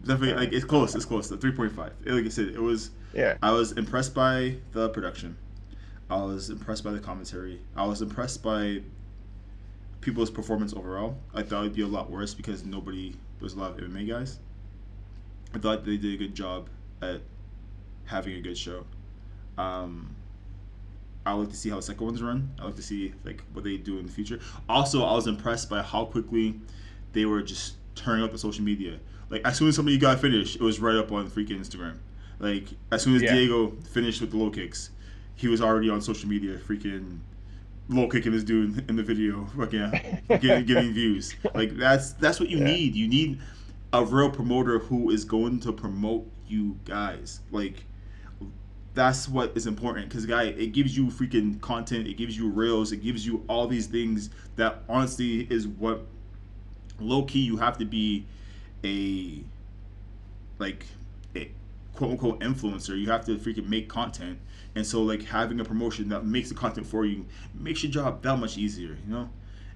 Definitely, like it's close. It's close. The 3.5. Like I said, it was. Yeah. I was impressed by the production. I was impressed by the commentary. I was impressed by people's performance overall. I thought it'd be a lot worse because there was a lot of MMA guys. I thought they did a good job at having a good show. I like to see how the second ones run. I like to see like what they do in the future. Also, I was impressed by how quickly they were just turning up the social media. Like as soon as somebody got finished, it was right up on freaking Instagram. Like as soon as Diego finished with the low kicks, he was already on social media, freaking low kicking this dude in the video, fucking getting views. Like that's what you need. You need a real promoter who is going to promote you guys. Like that's what is important, because it gives you freaking content, it gives you reels, it gives you all these things that honestly is what low key you have to be a like a quote unquote influencer. You have to freaking make content, and so like having a promotion that makes the content for you makes your job that much easier, you know.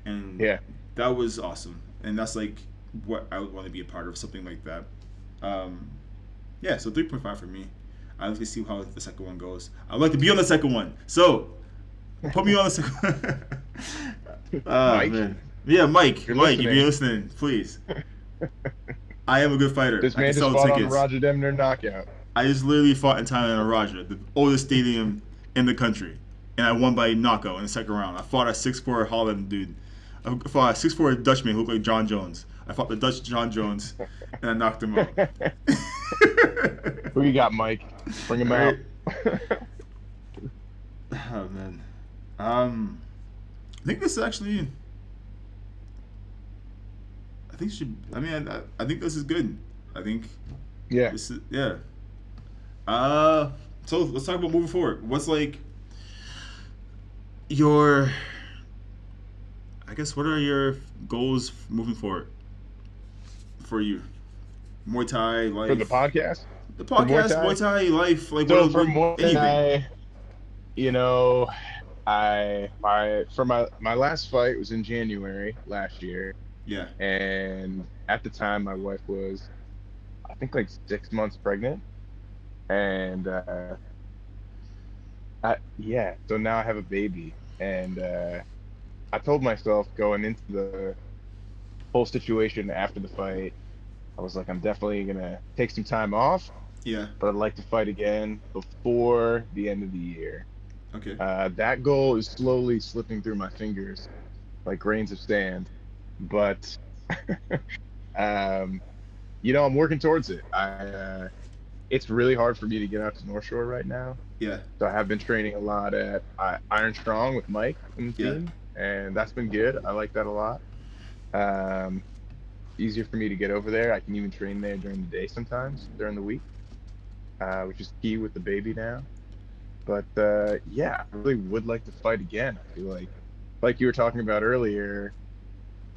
And Yeah. that was awesome, and that's like what I would want to be a part of, something like that. Um, yeah, so 3.5 for me. I'd like to see how the second one goes. I'd like to be on the second one, so put me on the second. Oh Mike, man, yeah, if Mike, you're Mike, if you're listening, listening, please. I am a good fighter. this I can man just sell the fought on a tickets. Roger Demner knockout. I just literally fought in Thailand at Raja, the oldest stadium in the country, and I won by knockout in the second round. I fought a 6'4" Holland dude. I fought a 6'4" Dutchman who looked like John Jones. I fought the Dutch John Jones, and I knocked him out. Who you got, Mike? Bring him All out. right. Oh man. I think this is actually. I think should. I mean, I think this is good. I think Yeah. this is yeah. So let's talk about moving forward. What's like your? I guess what are your goals moving forward for you? Muay Thai For the life. podcast? The For Muay podcast, Thai? Muay Thai life. Like So for what Muay anything. Thai, you know, my last fight was in January last year, Yeah. and at the time my wife was, I think, like 6 months pregnant, and so now I have a baby, and I told myself going into the whole situation after the fight, I was like, I'm definitely gonna take some time off, Yeah. but I'd like to fight again before the end of the year. Okay. That goal is slowly slipping through my fingers like grains of sand, but um, I'm working towards it. It's really hard for me to get out to North Shore right now, Yeah. so I have been training a lot at Iron Strong with Mike and the Yeah. team, and that's been good. I like that a lot. Um, Easier for me to get over there. I can even train there during the day sometimes during the week, which is key with the baby now. But yeah, I really would like to fight again. I feel like you were talking about earlier,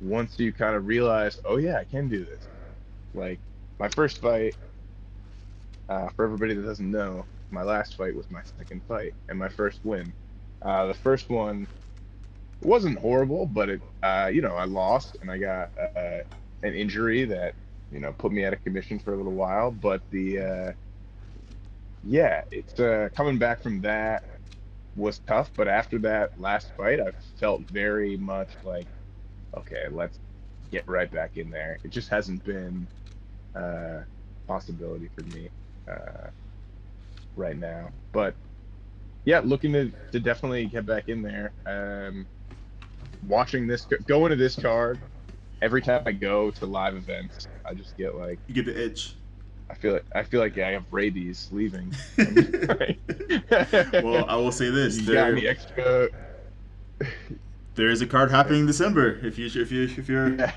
once you kind of realize, oh yeah, I can do this. Like my first fight, for everybody that doesn't know, my last fight was my second fight and my first win. The first one wasn't horrible, but I lost and I got an injury that, put me out of commission for a little while. But it's coming back from that was tough. But after that last fight, I felt very much like, okay, let's get right back in there. It just hasn't been a possibility for me right now. But yeah, looking to definitely get back in there. Watching this, going to this card, every time I go to live events, I just get like, You get the itch. I feel like I have rabies leaving. Well, I will say this: You got any extra? there is a card happening in December. If you're Yeah.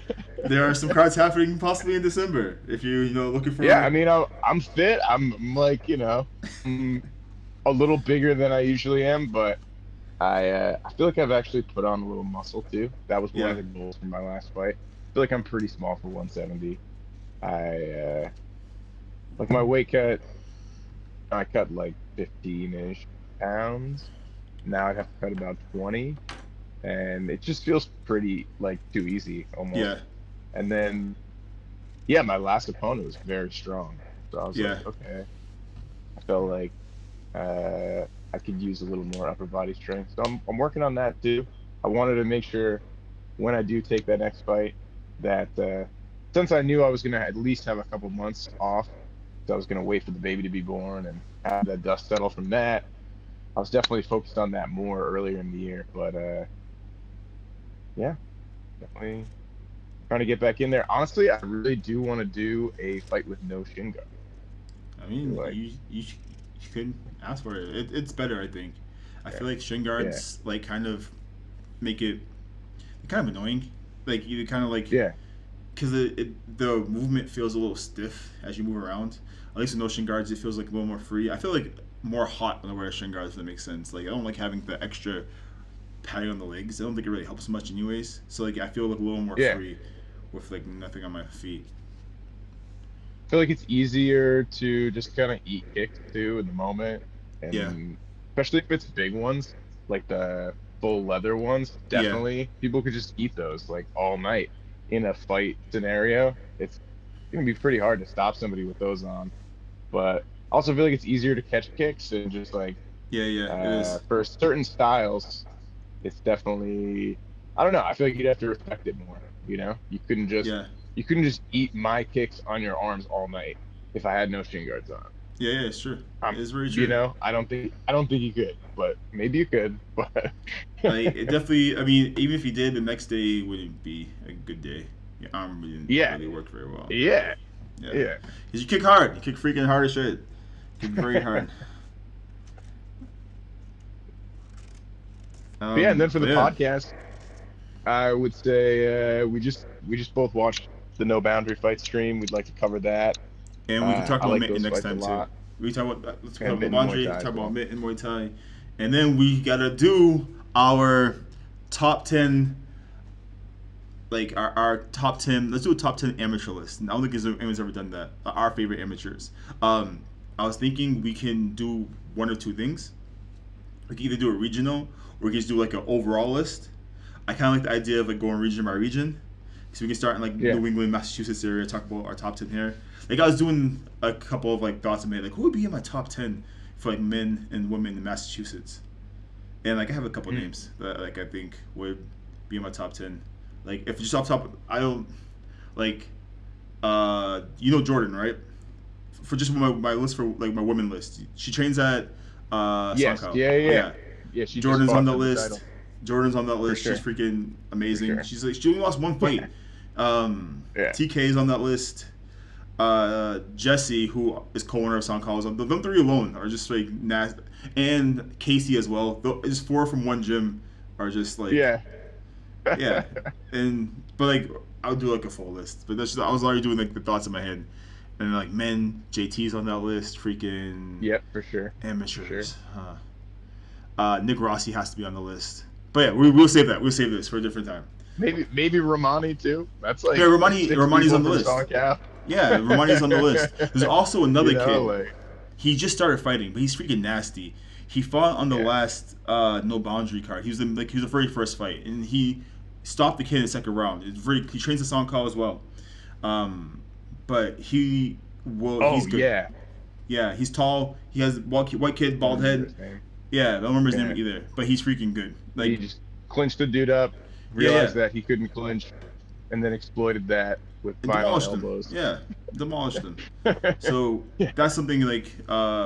there are some cards happening possibly in December. If you're looking for Yeah, I mean, I'm fit. I'm like, I'm a little bigger than I usually am, but I feel like I've actually put on a little muscle too. That was one yeah of the goals for my last fight. I feel like I'm pretty small for 170. Like my weight cut, I cut like 15-ish pounds. Now I'd have to cut about 20, and it just feels pretty like too easy almost. yeah And then, yeah, my last opponent was very strong, so I was yeah like, okay, I felt like I could use a little more upper body strength. So I'm working on that too. I wanted to make sure when I do take that next fight that since I knew I was gonna at least have a couple months off, so I was gonna wait for the baby to be born and have that dust settle from that. I was definitely focused on that more earlier in the year, but yeah, definitely trying to get back in there. Honestly, I really do want to do a fight with no shin guard. I I feel mean like, you could ask for it. It's better, I think. I yeah, feel like shin yeah, guards like kind of make it kind of annoying. Like you kind of like yeah, because the movement feels a little stiff as you move around. At least with no shin guards, it feels like a little more free. I feel like more hot when I wear shin guards, if that makes sense. Like I don't like having the extra padding on the legs. I don't think it really helps much, anyways. So like I feel like a little more yeah. free with like nothing on my feet. I feel like it's easier to just kind of eat kicks too in the moment, Yeah, and especially if it's big ones, like the full leather ones. yeah, Definitely, people could just eat those like all night in a fight scenario. It's gonna be pretty hard to stop somebody with those on. But I also feel like it's easier to catch kicks and just like yeah, yeah. It is. for certain styles, it's definitely I don't know. I feel like you'd have to respect it more. Yeah, You couldn't just eat my kicks on your arms all night if I had no shin guards on. yeah, yeah. It's true. It is very true. I don't think you could, but maybe you could. But Like it definitely. I mean, even if you did, the next day wouldn't be a good day. Your arm wouldn't yeah, really work very well. yeah, Yeah, yeah. because you kick hard. You kick freaking hard as shit. Kick very hard. But yeah, and then for the But yeah, podcast, I would say we just both watched the No Boundary Fight stream. We'd like to cover that. and we can talk I about like mitten those next fights a time too. lot, We can talk about let's talk and about Mitten Muay laundry. Thai Talk as about well. mitten Muay Thai, and then we gotta do our top 10, like our top 10. Let's do a top 10 amateur list. I don't think anyone's ever done that. Our favorite amateurs. I was thinking we can do one or two things. We can either do a regional or we can just do like an overall list. I kind of like the idea of like going region by region. So we can start in like Yeah. New England, Massachusetts area, talk about our top 10 here. Like I was doing a couple of like thoughts I made, like who would be in my top 10 for like men and women in Massachusetts? And like I have a couple names that like I think would be in my top 10. Like if just off top, I don't like Jordan, right? For just my list for like my women list. She trains at Yes, Sanko. yeah. Yeah, she just Jordan's fought on the for the title list. Jordan's on that for list. sure. She's freaking amazing. sure. She's like she only lost one fight. Yeah. TK's on that list. Jesse, who is co-owner of Sanko, is on. Them three alone are just like nasty, and Casey as well. Just four from one gym are just like Yeah. yeah. But like I would do like a full list. But that's just, I was already doing like the thoughts in my head. And like men, JT's on that list. Freaking Yep, for sure. amateurs. Nick Rossi has to be on the list. But yeah, we'll save that. We'll save this for a different time. Maybe Romani too. That's like Yeah, Romani's on the list. Yeah. Yeah, Romani's on the list. There's also another kid. Like, He just started fighting, but he's freaking nasty. He fought on the Yeah. last no boundary card. He was the very first fight, and he stopped the kid in the second round. He trains the song call as well. But he's good. yeah. Yeah, he's tall. He has white kid, bald head. Yeah, I don't remember his name either, but he's freaking good. Like He just clinched the dude up, realized that he couldn't clinch, and then exploited that with and final demolished elbows. him. Yeah, demolished him. So that's something like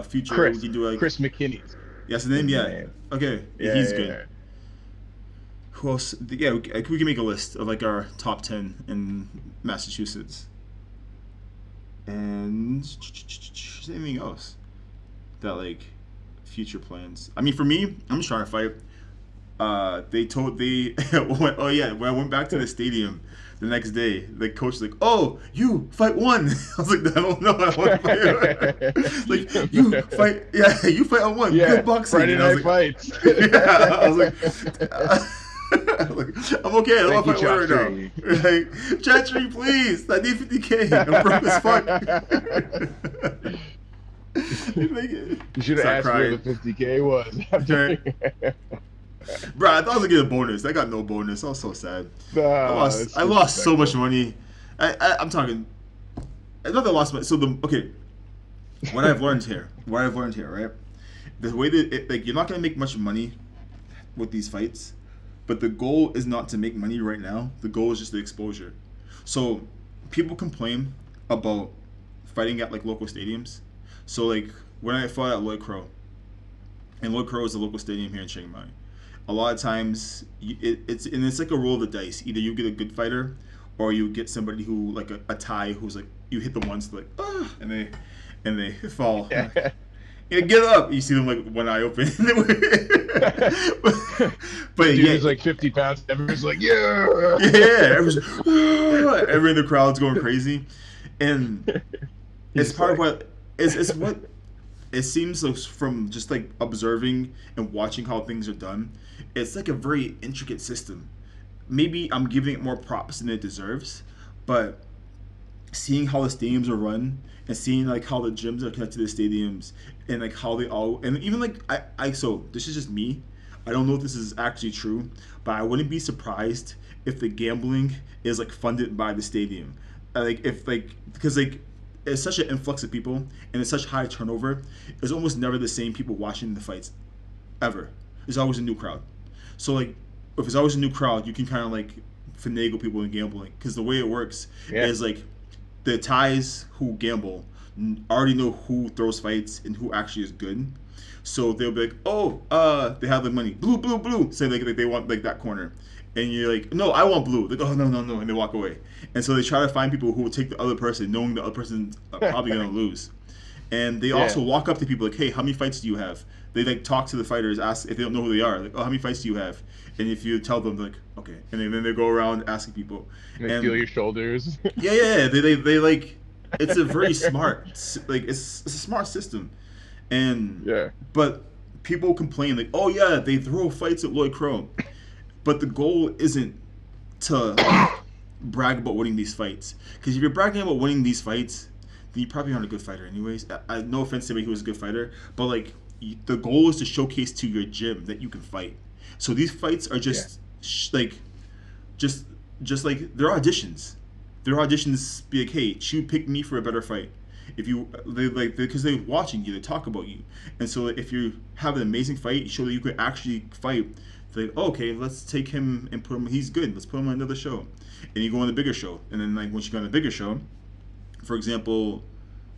future Chris, we can do like Chris McKinney. Yes, his name. Yeah. Man. Okay, Yeah, he's yeah, good. yeah. Who else? Yeah, we can make a list of like our top 10 in Massachusetts. And is there anything else that like future plans? I mean, for me, I'm just trying to fight. Oh yeah, when I went back to the stadium the next day, the coach was like, "Oh, you fight one." I was like, "I don't know, I want to fight." Like you fight, yeah, you fight on one. Yeah, Good boxing. Friday And I night was like, fights. yeah, I was like, I'm okay. I don't want to fight one right now. Like, Chatry, please. I need 50K. I'm broke as fuck. You should have asked where the 50K was. Bro, I thought I was gonna get a bonus. I got no bonus. I was so sad. Nah, I lost so much money. I'm talking. I thought I lost money. So what I've learned here, right? The way that like you're not gonna make much money with these fights, but the goal is not to make money right now. The goal is just the exposure. So people complain about fighting at like local stadiums. So like when I fought at Lloyd Crow, and Lloyd Crow is a local stadium here in Chiang Mai. A lot of times it's like a roll of the dice. Either you get a good fighter, or you get somebody who like a Thai who's like you hit them once like and they fall. Yeah, get up. You see them like one eye open. but Dude yeah, is like 50 pounds. Everyone's like, yeah. yeah, everyone in the crowd's going crazy, and it's part of what it's what it seems like from just like observing and watching how things are done. It's like a very intricate system. Maybe I'm giving it more props than it deserves, But seeing how the stadiums are run and seeing like how the gyms are connected to the stadiums and like how they all and even like I so this is just me. I don't know if this is actually true, but I wouldn't be surprised if the gambling is like funded by the stadium. Like if like because like it's such an influx of people and it's such high turnover, it's almost never the same people watching the fights ever. There's always a new crowd. So like if there's always a new crowd, you can kind of like finagle people in gambling because the way it works Yeah. is like the Thais who gamble already know who throws fights and who actually is good. So they'll be like, oh, they have the money, blue, blue, blue. Say like they want like that corner, and you're like, no, I want blue. Like, oh no, no, no, and they walk away. And so they try to find people who will take the other person, knowing the other person's probably gonna lose. And they Yeah. also walk up to people like, hey, how many fights do you have? They like talk to the fighters, ask if they don't know who they are, like, oh, how many fights do you have? And if you tell them, like, okay, and then they go around asking people. And they feel your shoulders. Yeah. They like, it's a very smart, like it's a smart system, and Yeah. but people complain like, oh yeah, they throw fights at Lloyd Crow, but the goal isn't to brag about winning these fights, because if you're bragging about winning these fights, then you probably aren't a good fighter anyways. No offense to anybody who's a good fighter, but like the goal is to showcase to your gym that you can fight. So these fights are just like just just like they're auditions. Their auditions be like, hey, shoot, pick me for a better fight. If you they like because they're watching you, they talk about you, and so if you have an amazing fight, you show that you can actually fight. They're like, oh, okay, let's take him and put him. He's good. Let's put him on another show, and you go on the bigger show, and then like once you go on the bigger show, for example,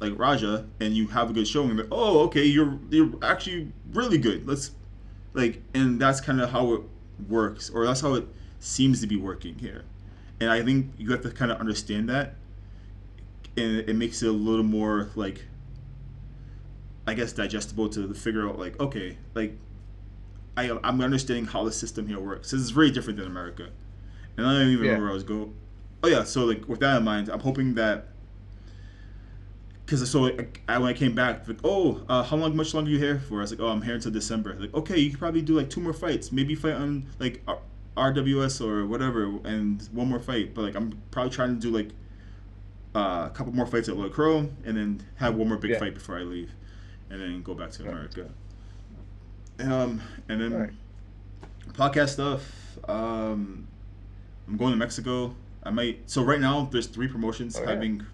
like Raja, and you have a good showing, like, oh, okay, you're actually really good. Let's like, and that's kind of how it works, or that's how it seems to be working here. And I think you have to kind of understand that, and it makes it a little more like, I guess, digestible to figure out like, okay, like I'm understanding how the system here works. This is very different than America, and I don't even remember where I was going. Oh yeah, so like with that in mind, I'm hoping that because so like, when I came back, like, oh, how long, much longer are you here for? I was like, oh, I'm here until December. Like, okay, you could probably do like 2 more fights, maybe fight on like RWS or whatever, and one more fight. But like, I'm probably trying to do like a couple more fights at Lloyd Crow, and then have one more big fight before I leave, and then go back to America. And then podcast stuff. I'm going to Mexico. I might. So right now, there's 3 promotions having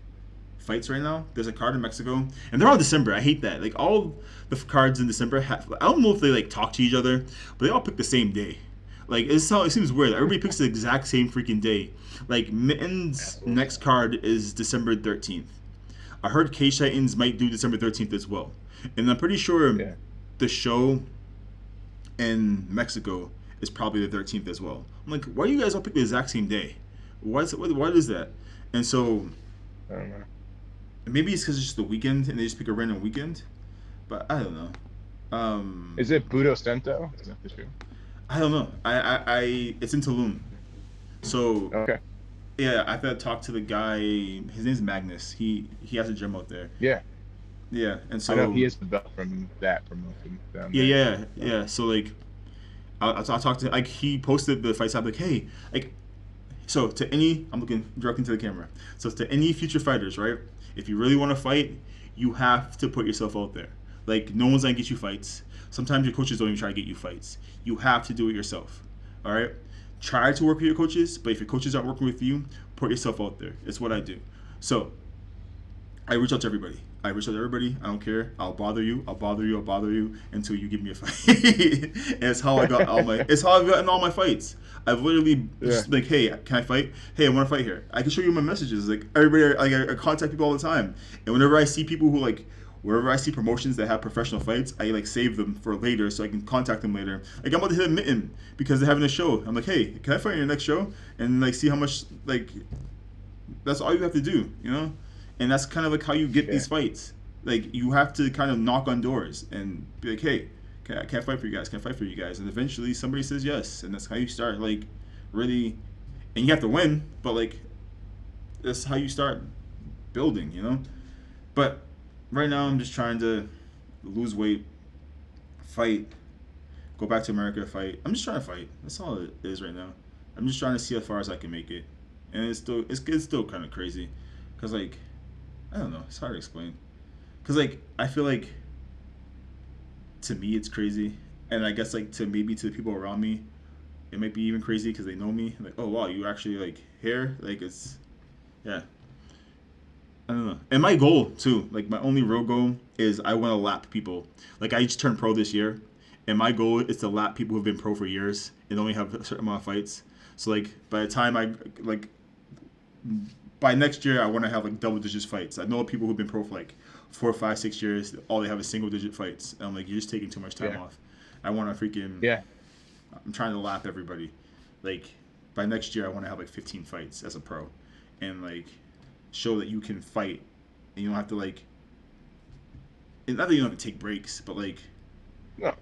fights right now. There's a card in Mexico, and they're all December. I hate that. Like all the cards in December have. I don't know if they like talk to each other, but they all pick the same day. Like it seems weird. Everybody picks the exact same freaking day. Like Mitten's next card is December 13th. I heard Cage Titans might do December 13th as well, and I'm pretty sure the show in Mexico is probably the 13th as well. I'm like, why do you guys all pick the exact same day? What is that? And so I don't know. Maybe it's because it's just the weekend and they just pick a random weekend, but I don't know. Is it Budo Cento? Is that the show? I don't know. I it's in Tulum, so yeah. I've had to talk to the guy. His name's Magnus. He has a gym out there. Yeah. And so I know he is the belt from that promotion down there. Yeah. So like, I'll talk to like he posted the fights. I'm like, hey, like, so to any, I'm looking directly into the camera. So to any future fighters, right? If you really want to fight, you have to put yourself out there. Like, no one's gonna get you fights. Sometimes your coaches don't even try to get you fights. You have to do it yourself. All right. Try to work with your coaches, but if your coaches aren't working with you, put yourself out there. It's what I do. So I reach out to everybody. I don't care. I'll bother you until you give me a fight. And it's how I got I've gotten all my fights. I've literally just like, hey, can I fight? Hey, I want to fight here. I can show you my messages. Like everybody, like I contact people all the time. And whenever I see people who like, wherever I see promotions that have professional fights, I like save them for later so I can contact them later. Like I'm about to hit a Mitten because they're having a show. I'm like, hey, can I fight in your next show? And like see how much like. That's all you have to do, you know. And that's kind of like how you get these fights. Like you have to kind of knock on doors and be like, hey, can I fight for you guys? Can I fight for you guys? And eventually somebody says yes, and that's how you start. Like really, and you have to win, but like that's how you start building, you know. But right now I'm just trying to lose weight, fight, go back to America, fight. I'm just trying to fight. That's all it is right now. I'm just trying to see how far as I can make it. and it's still kind of crazy, cause like I don't know, it's hard to explain, cause like I feel like to me it's crazy, and I guess like to maybe to the people around me it might be even crazy because they know me, like, oh wow, you actually like here, like it's yeah. I don't know. And my goal too, like my only real goal is I want to lap people. Like I just turned pro this year, and my goal is to lap people who've been pro for years and only have a certain amount of fights. So like by the time I like by next year I want to have like double digits fights. I know people who've been pro for like 4, 5, 6 years. All they have is single digit fights. And I'm like, you're just taking too much time Yeah. off. I want to freaking. Yeah. I'm trying to lap everybody. Like by next year I want to have like 15 fights as a pro, and like show that you can fight and you don't have to like not that you don't have to take breaks, but like No.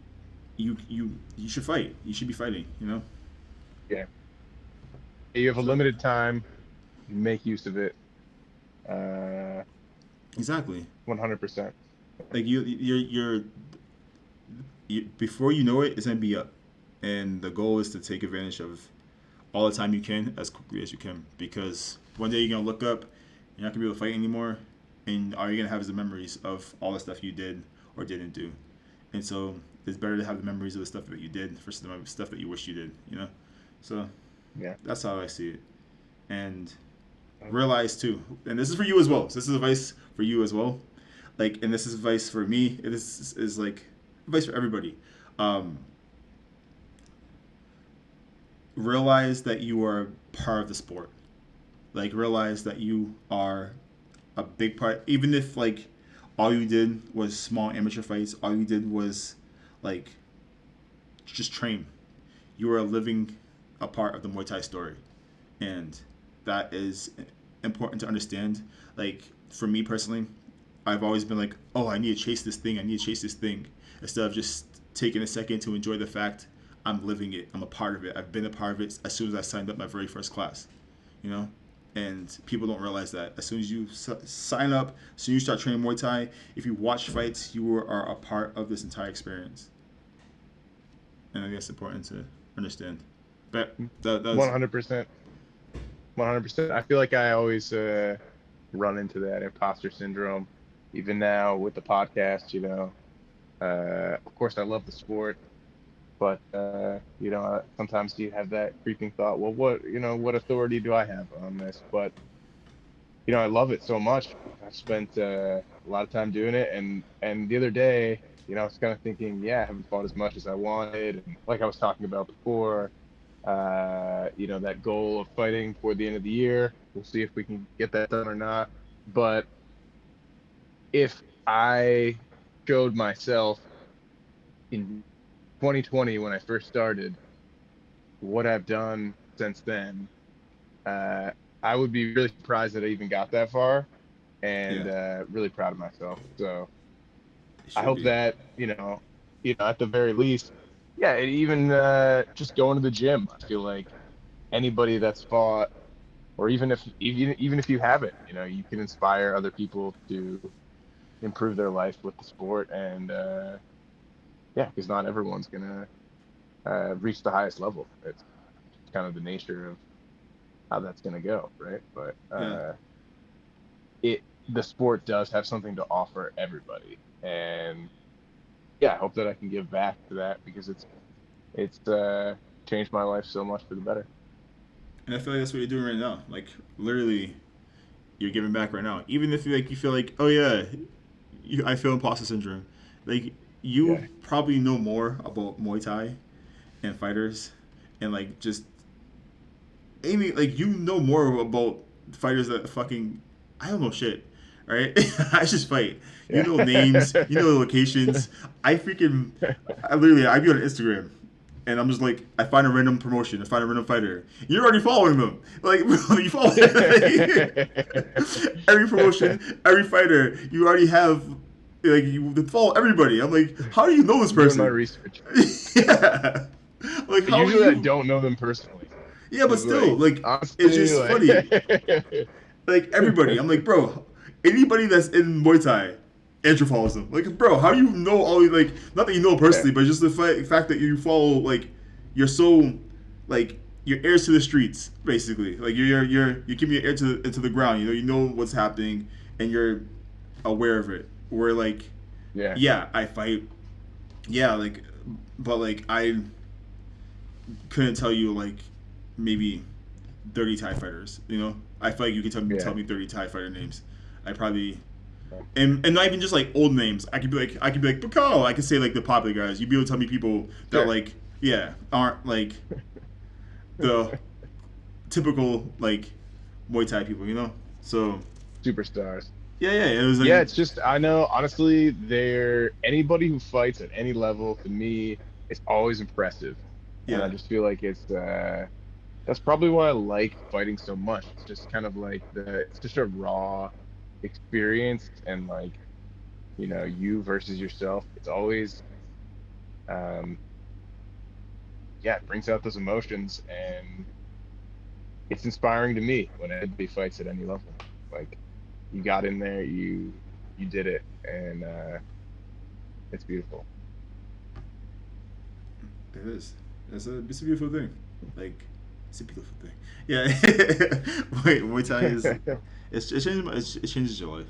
you should fight. You should be fighting, you know? Yeah. You have a So limited time. Make use of it. Uh, exactly. 100%. Like before you know it, it's gonna be up. And the goal is to take advantage of all the time you can as quickly as you can, because one day you're gonna look up, you're not gonna be able to fight anymore, and all you're gonna have is the memories of all the stuff you did or didn't do. And so it's better to have the memories of the stuff that you did versus the stuff that you wish you did, you know? So Yeah. that's how I see it. And realize too, and this is for you as well. So this is advice for you as well. Like, and this is advice for me. It is like advice for everybody. Um, realize that you are part of the sport. Like, realize that you are a big part. Even if like all you did was small amateur fights, all you did was like just train. You are a living a part of the Muay Thai story, and that is important to understand. Like for me personally, I've always been like, oh, I need to chase this thing. I need to chase this thing, instead of just taking a second to enjoy the fact I'm living it. I'm a part of it. I've been a part of it as soon as I signed up my very first class, you know. And people don't realize that as soon as you sign up, as soon as you start training Muay Thai, if you watch fights, you are a part of this entire experience. And I think that's important to understand. But that was 100%. 100%. I feel like I always run into that imposter syndrome, even now with the podcast. Of course, I love the sport, but sometimes you have that creeping thought. Well, what authority do I have on this? But I love it so much. I've spent a lot of time doing it, and the other day, I was kind of thinking, yeah, I haven't fought as much as I wanted, and like I was talking about before. That goal of fighting for the end of the year. We'll see if we can get that done or not. But if I showed myself in 2020 when I first started what I've done since then, uh, I would be really surprised that I even got that far, and yeah, really proud of myself. So it I should hope be. that at the very least, yeah, and even just going to the gym. I feel like anybody that's fought, or even if you haven't, you can inspire other people to improve their life with the sport, and yeah, because not everyone's gonna reach the highest level. It's kind of the nature of how that's gonna go, right? But Yeah. the sport does have something to offer everybody, and yeah, I hope that I can give back to that, because it's changed my life so much for the better. And I feel like that's what you're doing right now. Like literally, you're giving back right now. Even if you feel like, oh yeah, I feel imposter syndrome. Like you Yeah. probably know more about Muay Thai and fighters, and like just Amy, like you know more about fighters that fucking I don't know shit. Right? I just fight. You Yeah. know names. You know locations. I literally I be on Instagram. And I'm just like, I find a random promotion, I find a random fighter. You're already following them. Like, you follow every promotion, every fighter. You already have, like, you follow everybody. I'm like, how do you know this I'm doing my person? research. Yeah. Like, how are Usually I you? don't know them personally. Yeah, but It's still, like, like, it's honestly, just like funny. Like, everybody. I'm like, bro, anybody that's in Muay Thai, Andrew follows them. Like, bro, how do you know all these, like, not that you know yeah, personally, but just the fact that you follow, like, you're so, like, you're heirs to the streets, basically. Like you're keeping your ear to the ground. You know what's happening, and you're aware of it. Where like, Yeah. yeah, I fight. Yeah, like, but like I couldn't tell you like maybe 30 Thai fighters. You know, I feel like you can tell Yeah. me 30 Thai fighter names. I probably and not even just like old names. I could be like Bacall. I could say like the popular guys. You'd be able to tell me people that Sure. like yeah aren't like the typical like Muay Thai people. You know. So Superstars. yeah. It was Yeah, like it's just I know honestly, they're anybody who fights at any level to me, it's always impressive, and I yeah just feel like it's that's probably why I like fighting so much. It's just kind of like it's just a raw experience, and like you versus yourself. It's always um yeah, it brings out those emotions, and it's inspiring to me when anybody fights at any level. Like you got in there, you did it, and it's beautiful. it is. It's a beautiful thing. Like it's a beautiful thing. Yeah. Wait, Muay Thai is it changes your life.